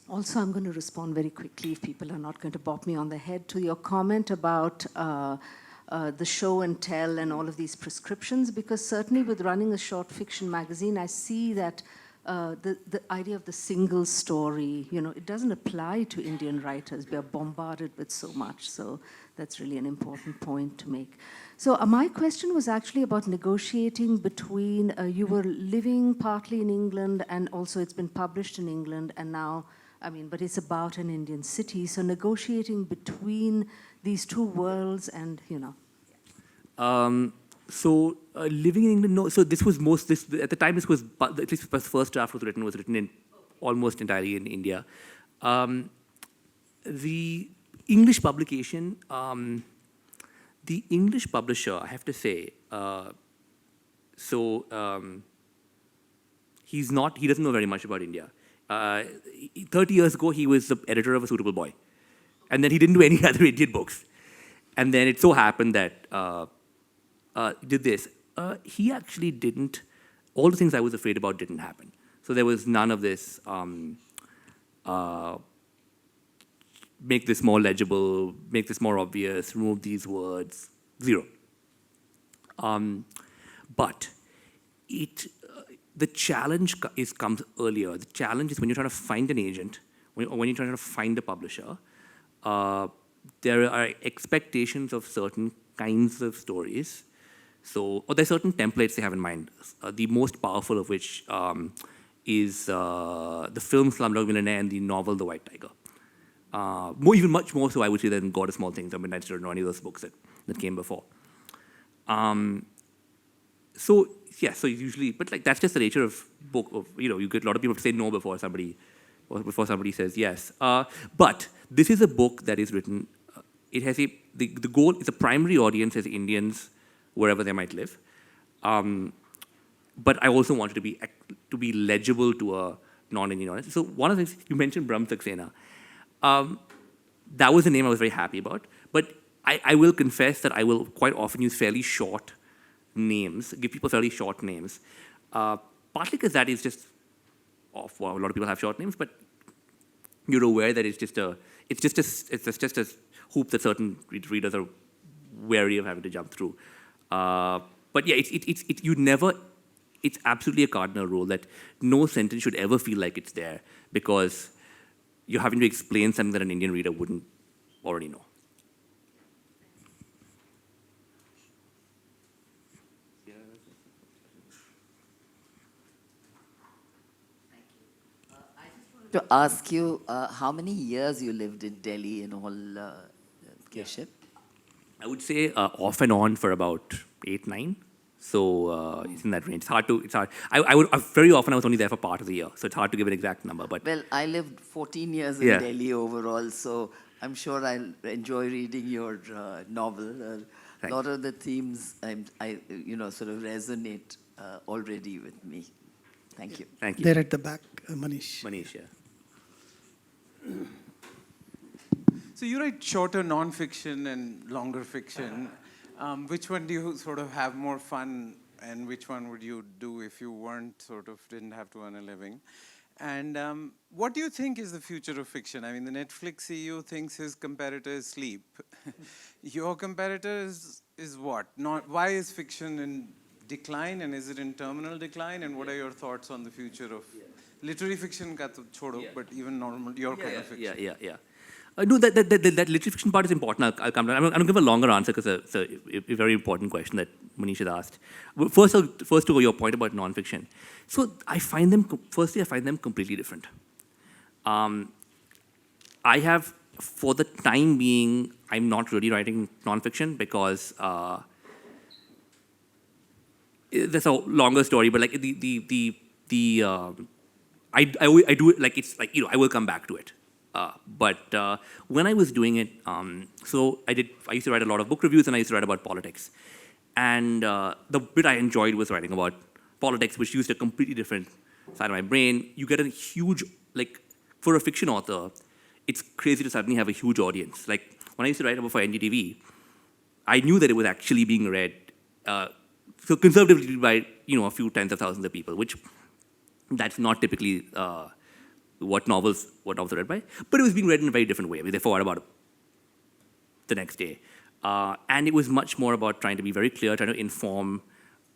Also, I'm going to respond very quickly, if people are not going to bop me on the head, to your comment about the show and tell and all of these prescriptions, because certainly with running a short fiction magazine, I see that the idea of the single story, it doesn't apply to Indian writers. We are bombarded with so much, so that's really an important point to make. So my question was actually about negotiating between, you were living partly in England, and also it's been published in England, and now, but it's about an Indian city, so negotiating between these two worlds and, Living in England, no. So this was at the time, this was, at least the first draft was written in almost entirely in India. The English publication, the English publisher, I have to say, he doesn't know very much about India. 30 years ago, he was the editor of A Suitable Boy. And then he didn't do any other Indian books. And then it so happened that did this. He actually didn't, all the things I was afraid about didn't happen. So there was none of this, make this more legible, make this more obvious, remove these words, zero. But the challenge comes earlier. The challenge is when you're trying to find an agent, when you're trying to find a publisher, there are expectations of certain kinds of stories. So, or there are certain templates they have in mind. The most powerful of which is the film Slumdog Millionaire and the novel The White Tiger. Even much more so, I would say, than God of Small Things or Midnight Star or any of those books that came before. So usually, but like that's just the nature of book. You get a lot of people say no before somebody says yes. But this is a book that is written. It has the goal is a primary audience as Indians wherever they might live. But I also wanted to be legible to a non-Indian audience. So one of the things you mentioned, Brahm Saxena. That was a name I was very happy about. But I will confess that I will quite often use fairly short names, give people fairly short names, partly because that is just off. Well, a lot of people have short names, but you're aware that it's just a hoop that certain readers are wary of having to jump through. But yeah, it's absolutely a cardinal rule that no sentence should ever feel like it's there because you're having to explain something that an Indian reader wouldn't already know. To ask you how many years you lived in Delhi in all, Keshav? I would say off and on for about 8, 9. So it's in that range. It's hard. Very often I was only there for part of the year, so it's hard to give an exact number. But well, I lived 14 years in Delhi overall, so I'm sure I'll enjoy reading your novel. A lot of the themes I sort of resonate already with me. Thank you. Thank you. There at the back, Manish. Manish, yeah. So you write shorter non-fiction and longer fiction. Which one do you sort of have more fun, and which one would you do if you didn't have to earn a living? And what do you think is the future of fiction? I mean, the Netflix CEO thinks his competitor is sleep. Your competitor is what? Why is fiction in decline, and is it in terminal decline? And what are your thoughts on the future of literary fiction? Ka to chodo, but even normal your kind of fiction. Yeah. No, that literary fiction part is important. I'll come down. I'm going to give a longer answer because it's a very important question that Manish had asked. First to your point about non-fiction. So I find them completely different. I have, for the time being, I'm not really writing non-fiction because That's a longer story, but like I do it like it's like, I will come back to it. But when I was doing it, so I used to write a lot of book reviews and I used to write about politics. And the bit I enjoyed was writing about politics, which used a completely different side of my brain. You get a huge, like, for a fiction author, it's crazy to suddenly have a huge audience. Like, when I used to write about for NDTV, I knew that it was actually being read so conservatively by, a few tens of thousands of people, which that's not typically what novels are read by, but it was being read in a very different way. I mean, they forgot about it the next day. And it was much more about trying to be very clear, trying to inform.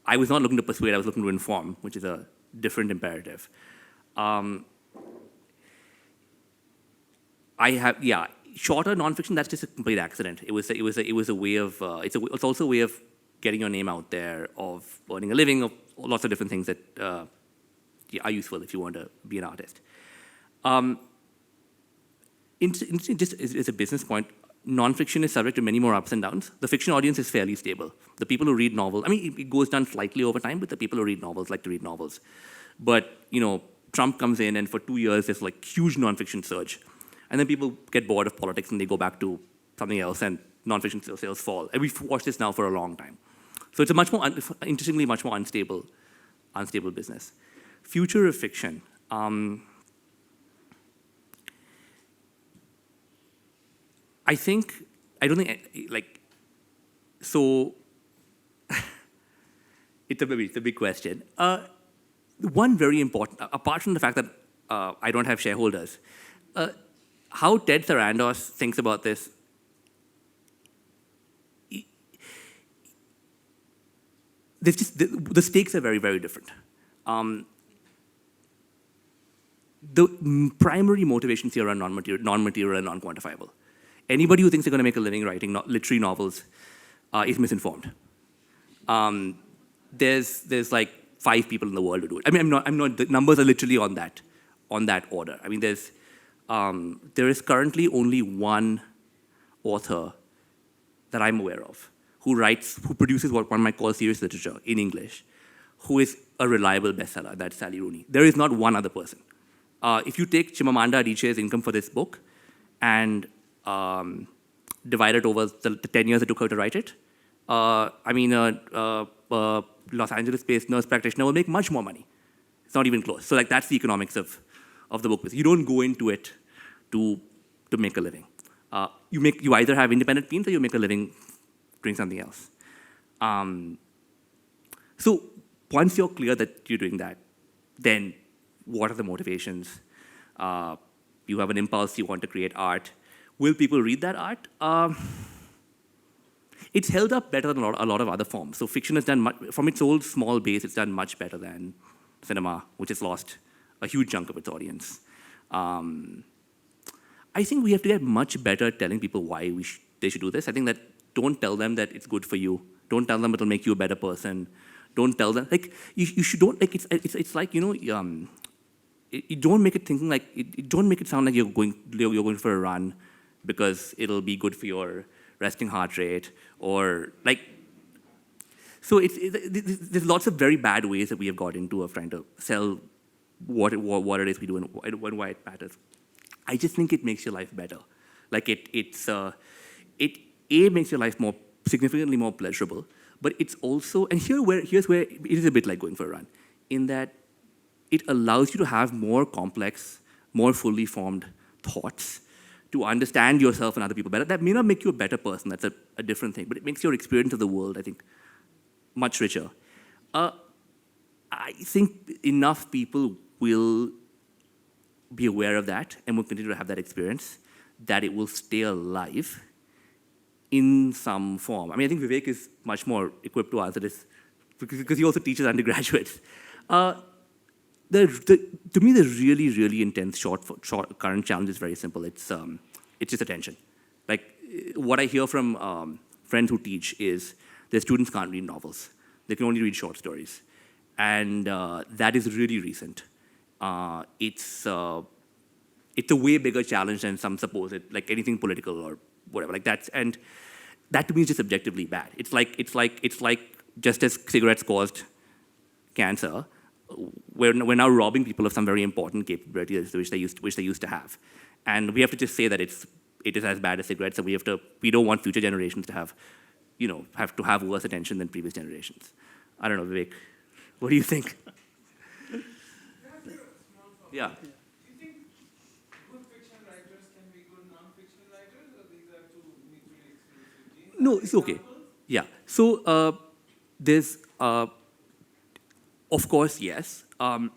I was not looking to persuade, I was looking to inform, which is a different imperative. Shorter nonfiction, that's just a complete accident. It was a way of, it's also a way of getting your name out there, of earning a living, of lots of different things that are useful if you want to be an artist. Just as a business point, nonfiction is subject to many more ups and downs. The fiction audience is fairly stable. The people who read novels, I mean, it goes down slightly over time, but the people who read novels like to read novels. But, Trump comes in and for 2 years there's like huge nonfiction surge. And then people get bored of politics and they go back to something else and nonfiction sales fall. And we've watched this now for a long time. So it's a much more, interestingly, much more unstable business. Future of fiction. I don't think, so, it's a big question. One very important, apart from the fact that I don't have shareholders, how Ted Sarandos thinks about this, the stakes are very, very different. The primary motivations here are non-material and non-quantifiable. Anybody who thinks they're going to make a living writing literary novels is misinformed. There's like 5 people in the world who do it. I mean, I'm not. The numbers are literally on that order. I mean, there is currently only one author that I'm aware of who produces what one might call serious literature in English, who is a reliable bestseller. That's Sally Rooney. There is not one other person. If you take Chimamanda Adichie's income for this book and divide it over the 10 years it took her to write it, Los Angeles-based nurse practitioner will make much more money. It's not even close. So that's the economics of the book. You don't go into it to make a living. You either have independent means or you make a living doing something else. So once you're clear that you're doing that, then what are the motivations? You have an impulse, you want to create art. Will people read that art? It's held up better than a lot of other forms. So fiction has done much, from its old small base, it's done much better than cinema, which has lost a huge chunk of its audience. I think we have to get much better at telling people why they should do this. I think that don't tell them that it's good for you. Don't tell them it'll make you a better person. Don't tell them, you should don't, it's like, you don't make it thinking like, don't make it sound like you're going for a run because it'll be good for your resting heart rate, or so there's lots of very bad ways that we have got into of trying to sell what it is we do and why it matters. I just think it makes your life better. It makes your life significantly more pleasurable, but it's also, and here's where it is a bit like going for a run, in that it allows you to have more complex, more fully formed thoughts, to understand yourself and other people better. That may not make you a better person, that's a different thing, but it makes your experience of the world, I think, much richer. I think enough people will be aware of that and will continue to have that experience, that it will stay alive in some form. I mean, I think Vivek is much more equipped to answer this because he also teaches undergraduates. To me, the really, really intense short current challenge is very simple. It's just attention. What I hear from friends who teach is their students can't read novels. They can only read short stories. And that is really recent. It's a way bigger challenge than some suppose it, like anything political or whatever. And that to me is just objectively bad. It's like just as cigarettes caused cancer, we're now robbing people of some very important capabilities which they used to have. And we have to just say that it is as bad as cigarettes, and we don't want future generations to have worse attention than previous generations. I don't know, Vivek, what do you think? Yeah. Do you think good fiction writers can be good non-fiction writers, or these are two mutually exclusive genes? No, it's okay. Yeah. So there's, of course, yes. I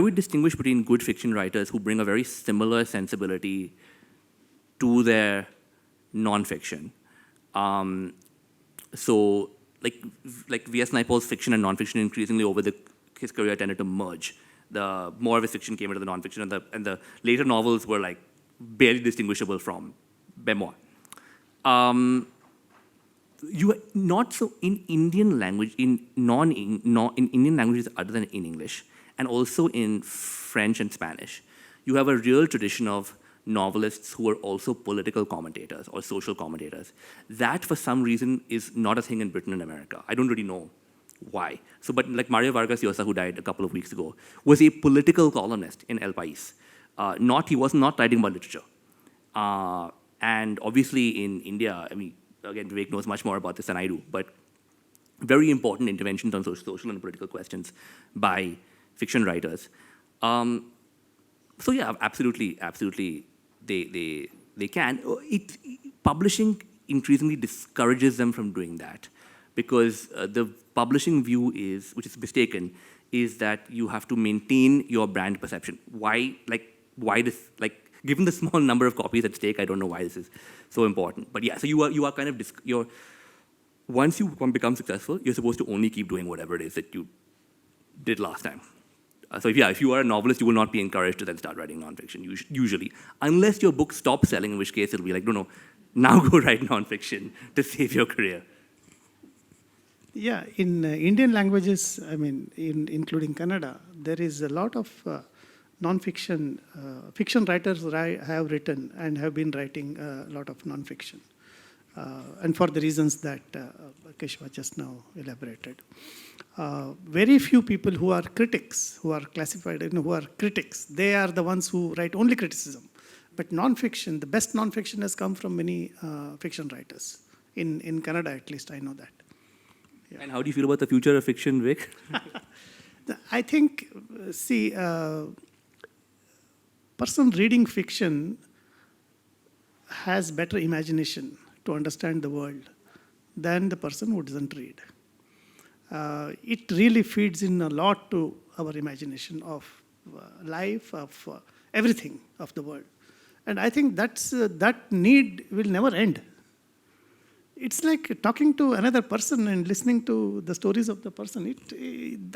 would distinguish between good fiction writers who bring a very similar sensibility to their non-fiction. So, like V.S. Naipaul's fiction and non-fiction increasingly over his career tended to merge. The more of his fiction came into the non-fiction, and the later novels were like barely distinguishable from memoir. You not so in Indian language, in Indian languages other than in English, and also in French and Spanish, you have a real tradition of novelists who are also political commentators or social commentators. That, for some reason, is not a thing in Britain and America. I don't really know why. So, but like Mario Vargas Llosa, who died a couple of weeks ago, was a political columnist in El País. He was not writing about literature. And obviously in India, I mean, again, Vivek knows much more about this than I do, but very important interventions on social and political questions by fiction writers. So yeah, absolutely, they can. Publishing increasingly discourages them from doing that, because the publishing view is, which is mistaken, is that you have to maintain your brand perception. Why this, given the small number of copies at stake, I don't know why this is so important. But yeah, so you are kind of, once you become successful, you're supposed to only keep doing whatever it is that you did last time. So if you are a novelist, you will not be encouraged to then start writing nonfiction, usually. Unless your book stops selling, in which case it'll be like, no, now go write nonfiction to save your career. Yeah, in Indian languages, I mean, including Kannada, there is a lot of non-fiction. Fiction writers have written and have been writing a lot of non-fiction. And for the reasons that Keshava just now elaborated. Very few people who are critics, who are classified, who are critics, they are the ones who write only criticism. But non-fiction, the best non-fiction has come from many fiction writers. In Kannada, at least, I know that. Yeah. And how do you feel about the future of fiction, Vic? I think, person reading fiction has better imagination to understand the world than the person who doesn't read. It really feeds in a lot to our imagination of life, of everything of the world. And I think that need will never end. It's like talking to another person and listening to the stories of the person.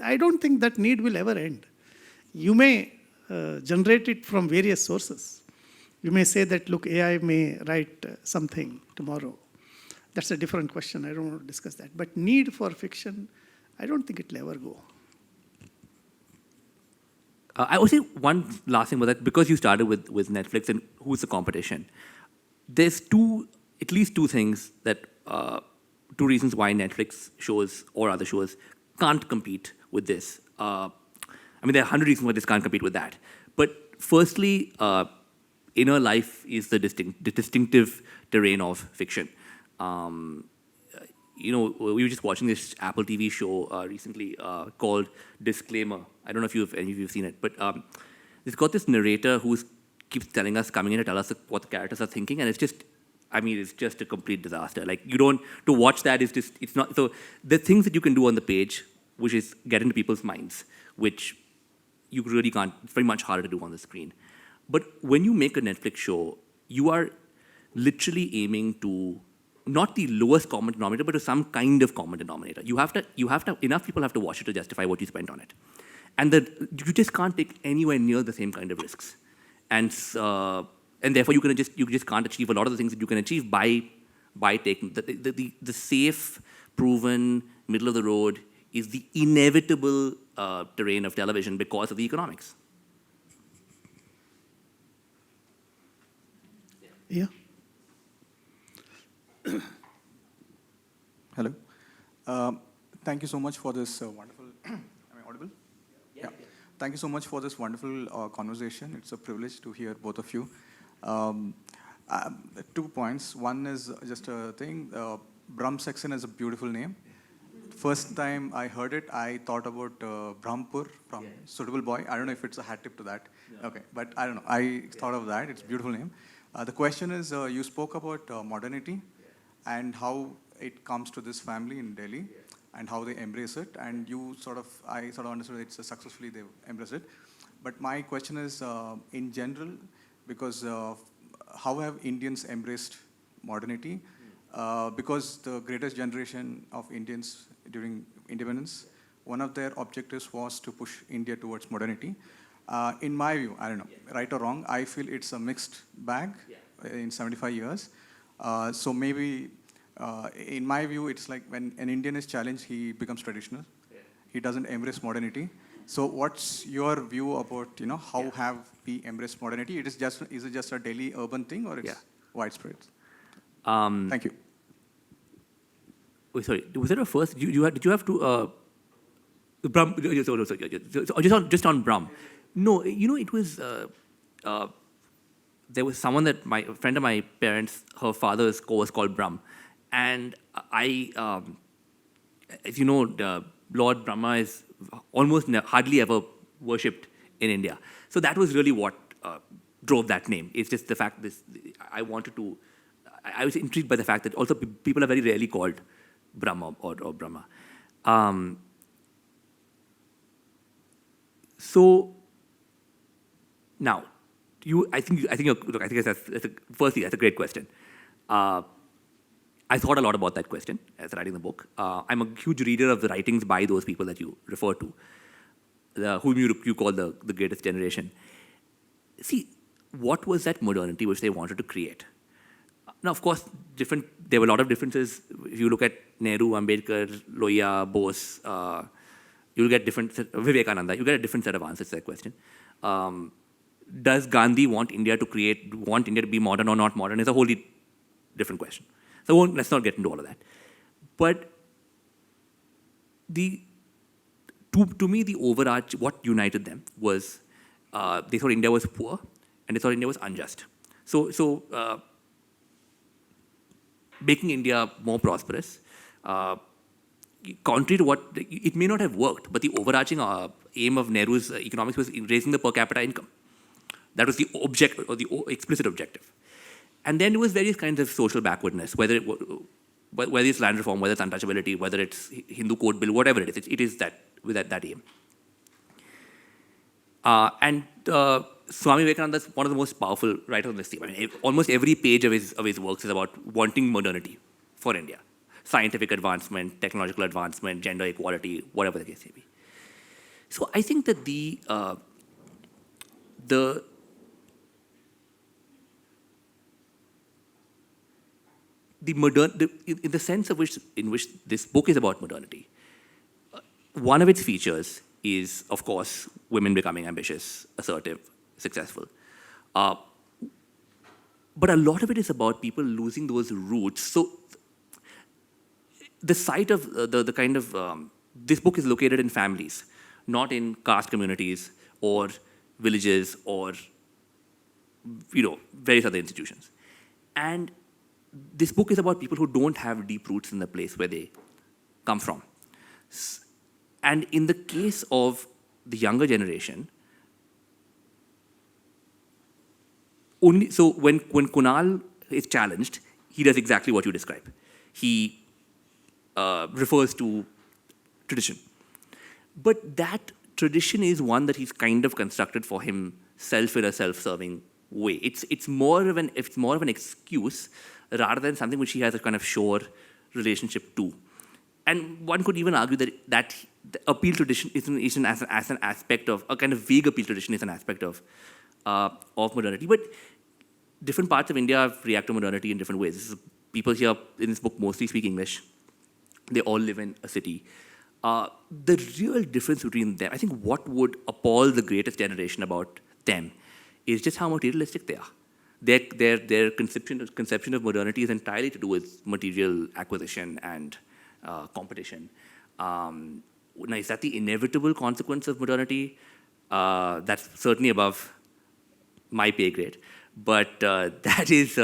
I don't think that need will ever end. You may generate it from various sources. You may say that, look, AI may write something tomorrow. That's a different question. I don't want to discuss that. But need for fiction, I don't think it'll ever go. I would say one last thing about that, because you started with Netflix and who's the competition. There's at least two things that, two reasons why Netflix shows or other shows can't compete with this. I mean, there are 100 reasons why this can't compete with that. But firstly, inner life is the distinctive terrain of fiction. We were just watching this Apple TV show recently called Disclaimer. I don't know if any of you have seen it, but it's got this narrator who keeps coming in to tell us what the characters are thinking, and it's just a complete disaster. Like, to watch that is just, it's not, so the things that you can do on the page, which is get into people's minds, which you really can't, it's very much harder to do on the screen. But when you make a Netflix show, you are literally aiming to not the lowest common denominator, but to some kind of common denominator. Enough people have to watch it to justify what you spent on it. And you just can't take anywhere near the same kind of risks. And therefore you just can't achieve a lot of the things that you can achieve by taking the safe, proven, middle of the road is the inevitable terrain of television because of the economics. Yeah. Hello. Thank you so much for this wonderful. Am I audible? Yeah. Thank you so much for this wonderful conversation. It's a privilege to hear both of you. 2 points. One is just a thing. Brahm Saxon is a beautiful name. First time I heard it, I thought about Brahmpur from Suitable Boy. I don't know if it's a hat tip to that. Yeah. Okay, but I don't know. I thought of that. It's a beautiful name. The question is, you spoke about modernity and how it comes to this family in Delhi and how they embrace it. And I sort of understood it's successfully they've embraced it. But my question is, in general, because how have Indians embraced modernity? Because the greatest generation of Indians during independence, one of their objectives was to push India towards modernity. In my view, I don't know, right or wrong, I feel it's a mixed bag in 75 years. So maybe, in my view, it's like when an Indian is challenged, he becomes traditional. He doesn't embrace modernity. So what's your view about, how have we embraced modernity? Is it just a Delhi urban thing or it's widespread? Thank you. Wait, sorry, was there a first? Did you have to Brahm? Just on Brahm. No, it was there was someone that a friend of my parents, her father's was called Brahm, and I, as you know, Lord Brahma is almost hardly ever worshipped in India. So that was really what drove that name. It's just the fact I was intrigued by the fact that also people are very rarely called Brahma or Brahma. So now, firstly, that's a great question. I thought a lot about that question as writing the book. I'm a huge reader of the writings by those people that you refer to, whom you call the greatest generation. See, what was that modernity which they wanted to create? Now, of course, there were a lot of differences. If you look at Nehru, Ambedkar, Lohiya, Bose, you'll get Vivekananda, you get a different set of answers to that question. Does Gandhi want India to be modern or not modern is a wholly different question. So let's not get into all of that. But to me, the overarch, what united them was they thought India was poor and they thought India was unjust. So making India more prosperous, contrary to what, it may not have worked, but the overarching aim of Nehru's economics was raising the per capita income. That was the object, or the explicit objective. And then there was various kinds of social backwardness, whether it's land reform, whether it's untouchability, whether it's Hindu code bill, whatever it is, it is that with that aim. And Swami Vivekananda is one of the most powerful writers on this theme. I mean, almost every page of his works is about wanting modernity for India. Scientific advancement, technological advancement, gender equality, whatever the case may be. So I think that in the sense in which this book is about modernity, one of its features is, of course, women becoming ambitious, assertive, successful. But a lot of it is about people losing those roots. So the site of this book is located in families, not in caste communities or villages or various other institutions. And this book is about people who don't have deep roots in the place where they come from. And in the case of the younger generation, when Kunal is challenged, he does exactly what you describe. He refers to tradition. But that tradition is one that he's kind of constructed for himself in a self-serving way. It's more of an excuse rather than something which he has a kind of sure relationship to. And one could even argue that the appeal tradition is an aspect of, a kind of vague appeal tradition is an aspect of modernity. But different parts of India react to modernity in different ways. People here in this book mostly speak English. They all live in a city. The real difference between them, I think what would appall the greatest generation about them is just how materialistic they are. Their conception of modernity is entirely to do with material acquisition and competition. Now, is that the inevitable consequence of modernity? That's certainly above my pay grade. But that is,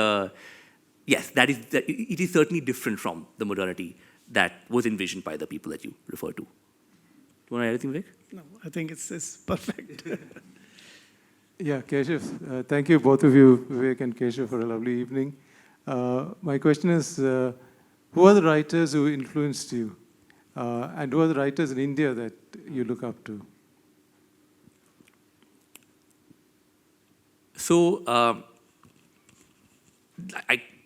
yes, it is certainly different from the modernity that was envisioned by the people that you refer to. Do you want to add anything, Vivek? No, I think it's perfect. Yeah, Keshav, thank you both of you, Vivek and Keshav, for a lovely evening. My question is, who are the writers who influenced you? And who are the writers in India that you look up to? So,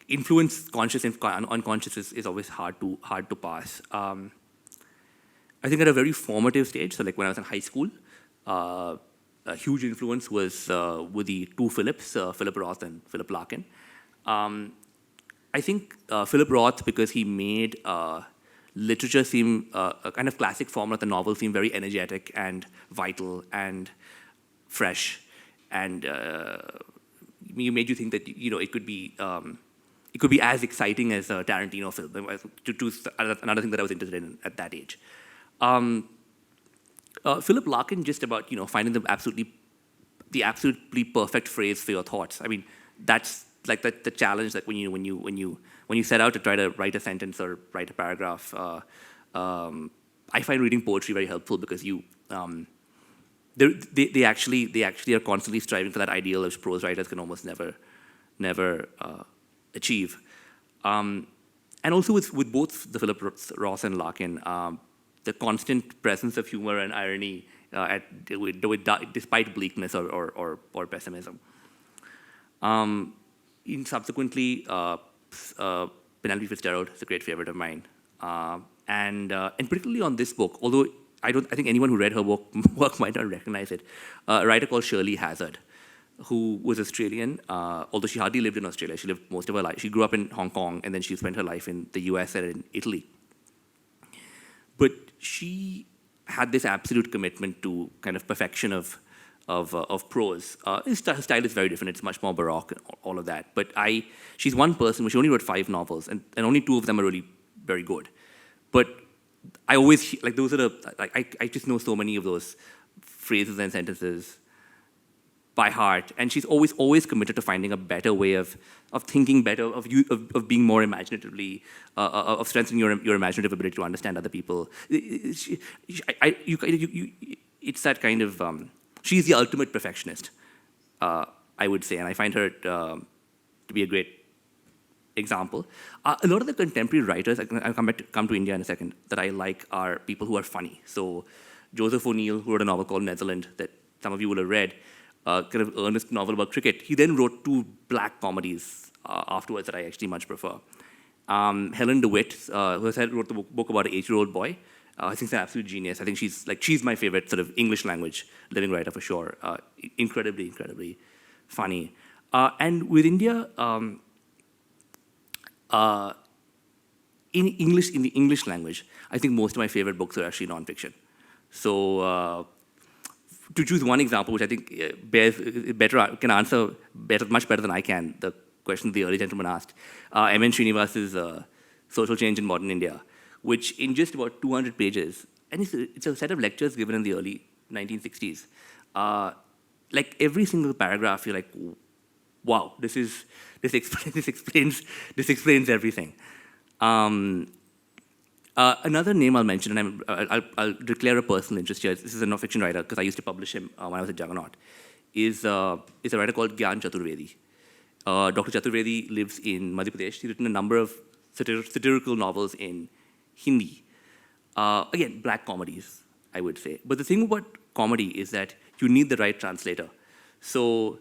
influence, conscious and unconscious, is always hard to pass. I think at a very formative stage, so like when I was in high school, a huge influence was with the two Philips, Philip Roth and Philip Larkin. I think Philip Roth, because he made literature seem, a kind of classic form of the novel seem very energetic and vital and fresh, and made you think that it could be as exciting as a Tarantino film. To another thing that I was interested in at that age. Philip Larkin, just about finding the absolutely perfect phrase for your thoughts. I mean, that's like the challenge that when you set out to try to write a sentence or write a paragraph. I find reading poetry very helpful because they actually are constantly striving for that ideal which prose writers can almost never achieve. And also with both the Philip Roth and Larkin, the constant presence of humor and irony despite bleakness or pessimism. Subsequently, Penelope Fitzgerald is a great favorite of mine, and particularly on this book. Although I think anyone who read her work might not recognize it. A writer called Shirley Hazard, who was Australian, although she hardly lived in Australia. She lived most of her life. She grew up in Hong Kong, and then she spent her life in the US and in Italy. But she had this absolute commitment to kind of perfection of prose. Her style is very different. It's much more baroque and all of that. But she's one person. She only wrote 5 novels, and only 2 of them are really very good. But I always those are I just know so many of those phrases and sentences by heart, and she's always committed to finding a better way of thinking better, of being more imaginatively, of strengthening your imaginative ability to understand other people. It's that kind of she's the ultimate perfectionist, I would say, and I find her to be a great example. A lot of the contemporary writers, I'll come to India in a second, that I like are people who are funny. So Joseph O'Neill, who wrote a novel called Netherland that some of you will have read, kind of earnest novel about cricket. He then wrote 2 black comedies afterwards that I actually much prefer. Helen DeWitt, who wrote the book about an 8-year-old boy, I think she's an absolute genius. I think she's my favorite sort of English language living writer for sure. Incredibly funny. And with India, in the English language, I think most of my favorite books are actually nonfiction. So to choose one example, which I think can answer much better than I can, the question the early gentleman asked, M.N. Srinivas's Social Change in Modern India, which in just about 200 pages, and it's a set of lectures given in the early 1960s. Like every single paragraph, you're like, wow, this explains everything. Another name I'll mention, and I'll declare a personal interest here. This is a non-fiction writer because I used to publish him when I was at Juggernaut. Is a writer called Gyan Chaturvedi. Dr. Chaturvedi lives in Madhya Pradesh. He's written a number of satirical novels in Hindi. Again, black comedies, I would say. But the thing about comedy is that you need the right translator. So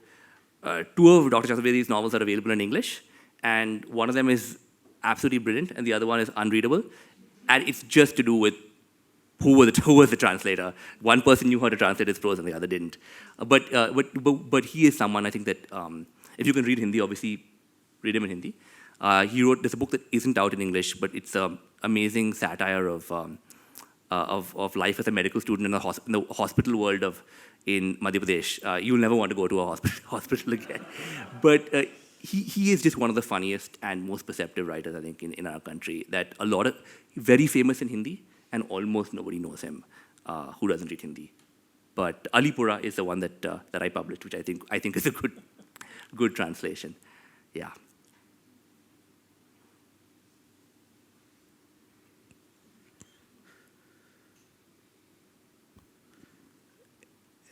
2 of Dr. Chaturvedi's novels are available in English, and one of them is absolutely brilliant, and the other one is unreadable. And it's just to do with who was the translator. One person knew how to translate his prose, and the other didn't. But he is someone I think that if you can read Hindi, obviously read him in Hindi. There's a book that isn't out in English, but it's an amazing satire of life as a medical student in the hospital world in Madhya Pradesh. You'll never want to go to a hospital again. But he is just one of the funniest and most perceptive writers, I think, in our country. That a lot of very famous in Hindi and almost nobody knows him who doesn't read Hindi. But Alipura is the one that I published, which I think is a good translation. Yeah.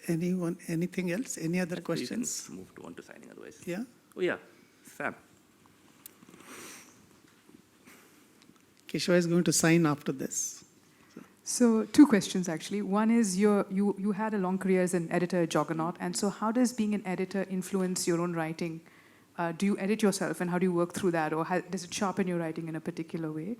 Anyone, anything else? Any other questions? You can move on to signing otherwise. Yeah? Oh, yeah. Sam. Keshava is going to sign after this. So 2 questions, actually. One is you had a long career as an editor at Juggernaut, and so how does being an editor influence your own writing? Do you edit yourself, and how do you work through that, or does it sharpen your writing in a particular way?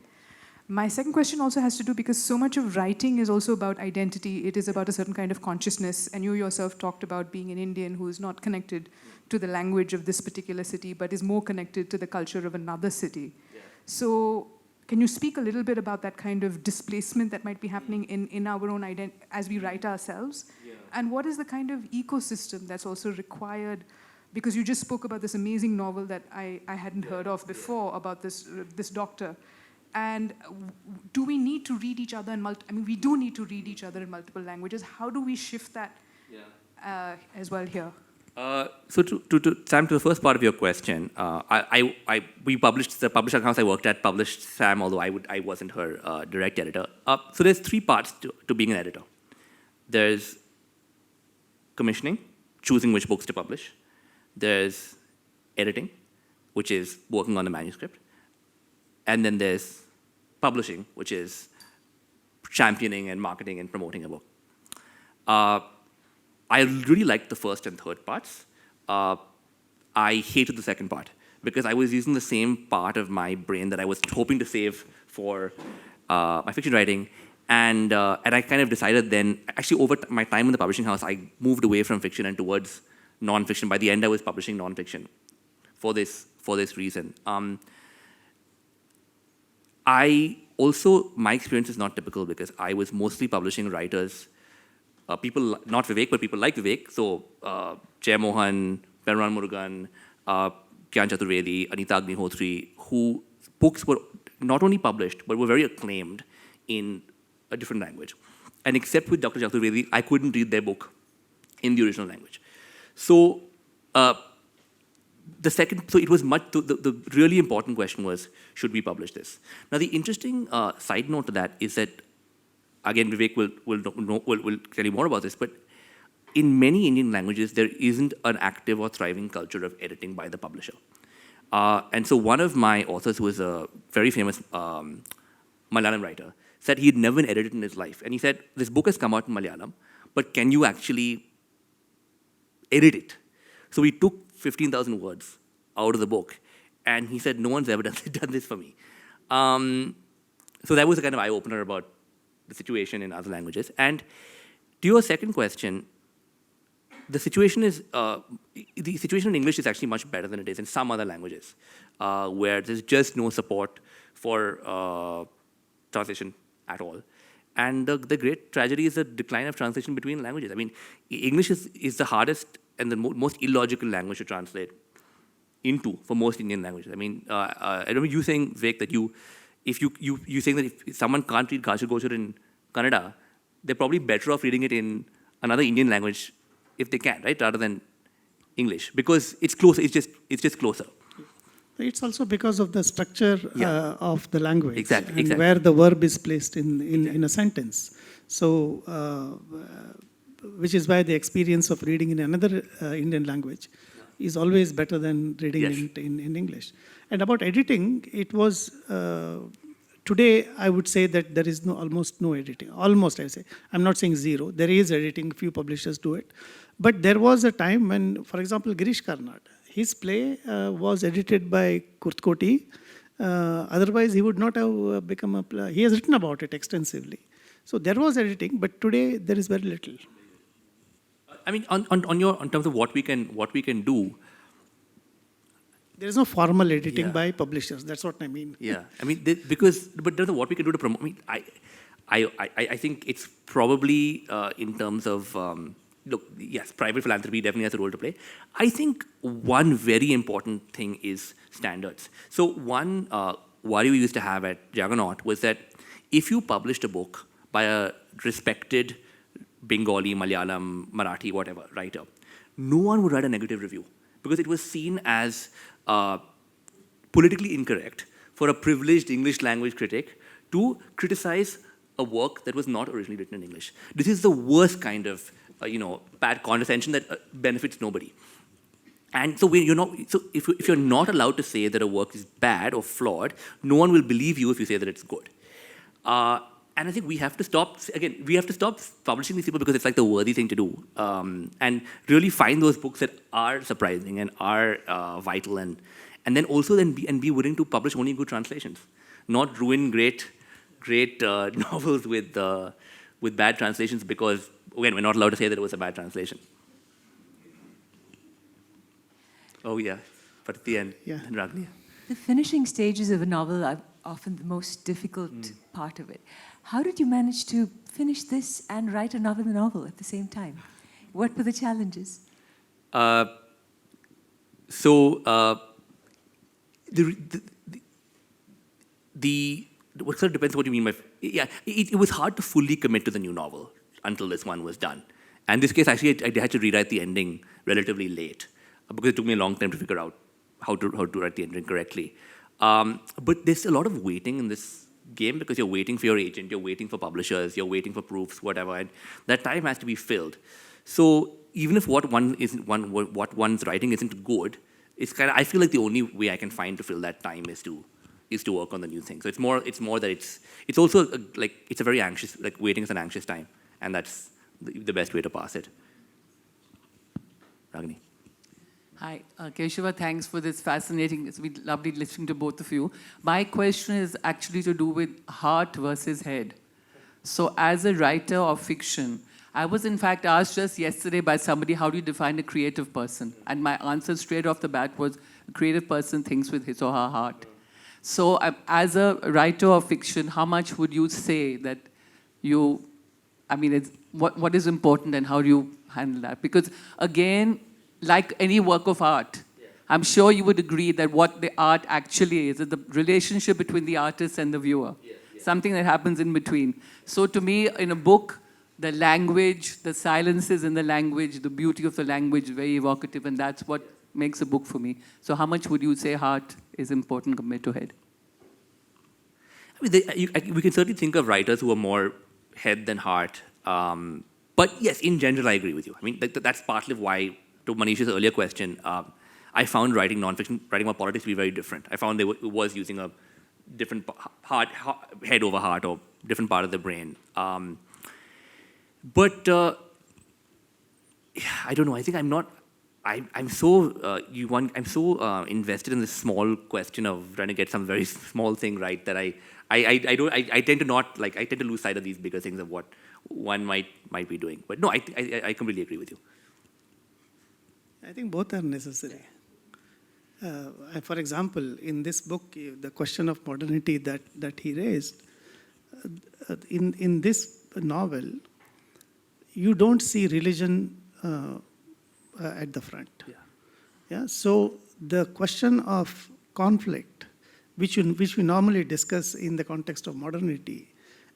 My second question also has to do, because so much of writing is also about identity. It is about a certain kind of consciousness, and you yourself talked about being an Indian who is not connected to the language of this particular city, but is more connected to the culture of another city. Yeah. So can you speak a little bit about that kind of displacement that might be happening in our own identity as we write ourselves? Yeah. And what is the kind of ecosystem that's also required? Because you just spoke about this amazing novel that I hadn't heard of before, about this doctor. And do we need to read each other we do need to read each other in multiple languages. How do we shift that as well here? So Sam, to the first part of your question, we published, the publisher house I worked at published Sam, although I wasn't her direct editor. So there's 3 parts to being an editor. There's commissioning, choosing which books to publish. There's editing, which is working on the manuscript. And then there's publishing, which is championing and marketing and promoting a book. I really liked the first and third parts. I hated the second part because I was using the same part of my brain that I was hoping to save for my fiction writing. And I kind of decided then, actually over my time in the publishing house, I moved away from fiction and towards nonfiction. By the end, I was publishing nonfiction for this reason. My experience is not typical because I was mostly publishing writers, people, not Vivek, but people like Vivek. So Jay Mohan, Penran Murugan, Kyan Chaturvedi, Anita Agnihotri, who books were not only published, but were very acclaimed in a different language. And except with Dr. Chaturvedi, I couldn't read their book in the original language. So it was the really important question was, should we publish this? Now, the interesting side note to that is that, again, Vivek will tell you more about this, but in many Indian languages, there isn't an active or thriving culture of editing by the publisher. And so one of my authors, who is a very famous Malayalam writer, said he had never been edited in his life. And he said, this book has come out in Malayalam, but can you actually edit it? So we took 15,000 words out of the book, and he said, no one's ever done this for me. So that was a kind of eye-opener about the situation in other languages. And to your second question, the situation in English is actually much better than it is in some other languages, where there's just no support for translation at all. And the great tragedy is the decline of translation between languages. I mean, English is the hardest and the most illogical language to translate into for most Indian languages. I mean, I remember you saying, Vivek, that you saying that if someone can't read Gachar Gochar in Kannada, they're probably better off reading it in another Indian language if they can, right, rather than English, because it's closer. It's just closer. It's also because of the structure of the language. Exactly. Where the verb is placed in a sentence. So, which is why the experience of reading in another Indian language is always better than reading in English. And about editing, it was, today I would say that there is almost no editing. Almost, I say. I'm not saying zero. There is editing, few publishers do it. But there was a time when, for example, Girish Karnad, his play was edited by Kurtkoti. Otherwise, he would not have become a play. He has written about it extensively. So there was editing, but today there is very little. I mean, in terms of what we can do. There is no formal editing by publishers. That's what I mean. Yeah, I mean, but there's what we can do to promote. I mean, I think it's probably in terms of look, yes, private philanthropy definitely has a role to play. I think one very important thing is standards. So one worry we used to have at Juggernaut was that if you published a book by a respected Bengali, Malayalam, Marathi, whatever writer, no one would write a negative review because it was seen as politically incorrect for a privileged English language critic to criticize a work that was not originally written in English. This is the worst kind of bad condescension that benefits nobody. And so if you're not allowed to say that a work is bad or flawed, no one will believe you if you say that it's good. And I think we have to stop publishing these people because it's like the worthy thing to do. And really find those books that are surprising and are vital, and then also be willing to publish only good translations, not ruin great novels with bad translations because, again, we're not allowed to say that it was a bad translation. Oh yeah, but at the end, Yeah. Ragni. The finishing stages of a novel are often the most difficult part of it. How did you manage to finish this and write another novel at the same time? What were the challenges? What sort of depends what you mean by... Yeah, it was hard to fully commit to the new novel until this one was done. And in this case, actually, I had to rewrite the ending relatively late because it took me a long time to figure out how to write the ending correctly. But there's a lot of waiting in this game because you're waiting for your agent, you're waiting for publishers, you're waiting for proofs, whatever, and that time has to be filled. So even if what one's writing isn't good, it's kind of, I feel like the only way I can find to fill that time is to work on the new thing. So it's more that it's also it's a very anxious, waiting is an anxious time, and that's the best way to pass it. Ragini. Hi, Keshava, thanks for this fascinating, it's been lovely listening to both of you. My question is actually to do with heart versus head. So as a writer of fiction, I was in fact asked just yesterday by somebody, how do you define a creative person? And my answer straight off the bat was, a creative person thinks with his or her heart. So as a writer of fiction, how much would you say that what is important and how do you handle that? Because again, like any work of art, I'm sure you would agree that what the art actually is the relationship between the artist and the viewer, something that happens in between. So to me, in a book, the language, the silences in the language, the beauty of the language is very evocative, and that's what makes a book for me. So how much would you say heart is important compared to head? I mean, we can certainly think of writers who are more head than heart. But yes, in general, I agree with you. I mean, that's partly why, to Manish's earlier question, I found writing nonfiction, writing about politics to be very different. I found it was using a different head over heart, or different part of the brain. But I don't know. I think I'm not. I'm so invested in this small question of trying to get some very small thing right that I tend to not I tend to lose sight of these bigger things of what one might be doing. But no, I completely agree with you. I think both are necessary. For example, in this book, the question of modernity that he raised, in this novel, you don't see religion at the front. Yeah. So the question of conflict, which we normally discuss in the context of modernity,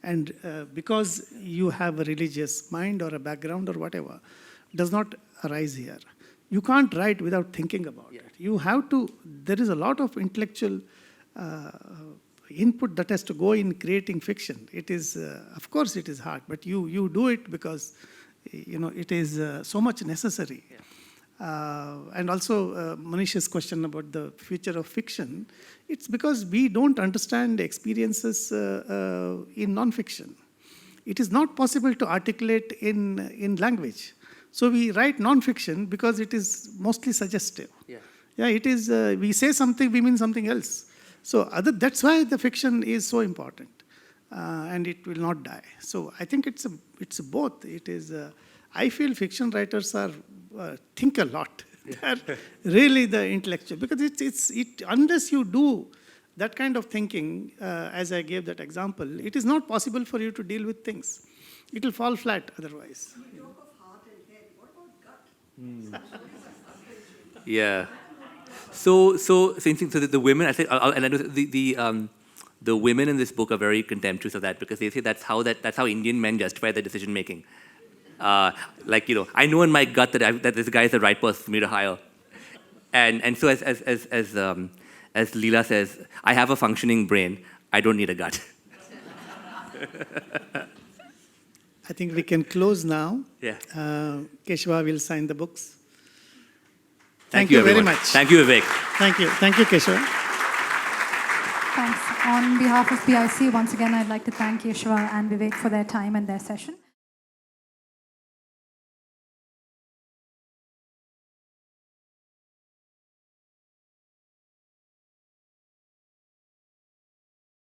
and because you have a religious mind or a background or whatever, does not arise here. You can't write without thinking about it. You have to, there is a lot of intellectual input that has to go in creating fiction. It is, of course it is hard, but you do it because it is so much necessary. And also Manish's question about the future of fiction, it's because we don't understand experiences in non-fiction. It is not possible to articulate in language. So we write non-fiction because it is mostly suggestive. Yeah, it is, we say something, we mean something else. So that's why the fiction is so important. And it will not die. So I think it's both. It is, I feel fiction writers are think a lot. They are really the intellectual, because unless you do that kind of thinking, as I gave that example, it is not possible for you to deal with things. It will fall flat otherwise. You talk of heart and head. What about gut? Yeah. So the women, I think, and the women in this book are very contemptuous of that because they say that's how Indian men justify their decision making. Like, you know, I know in my gut that this guy is the right person for me to hire. And so as Lila says, I have a functioning brain. I don't need a gut. I think we can close now. Yeah. Keshava will sign the books. Thank you very everyone. much. Thank you, Vivek. Thank you. Thank you, Keshava. Thanks. On behalf of PIC, once again, I'd like to thank Keshava and Vivek for their time and their session.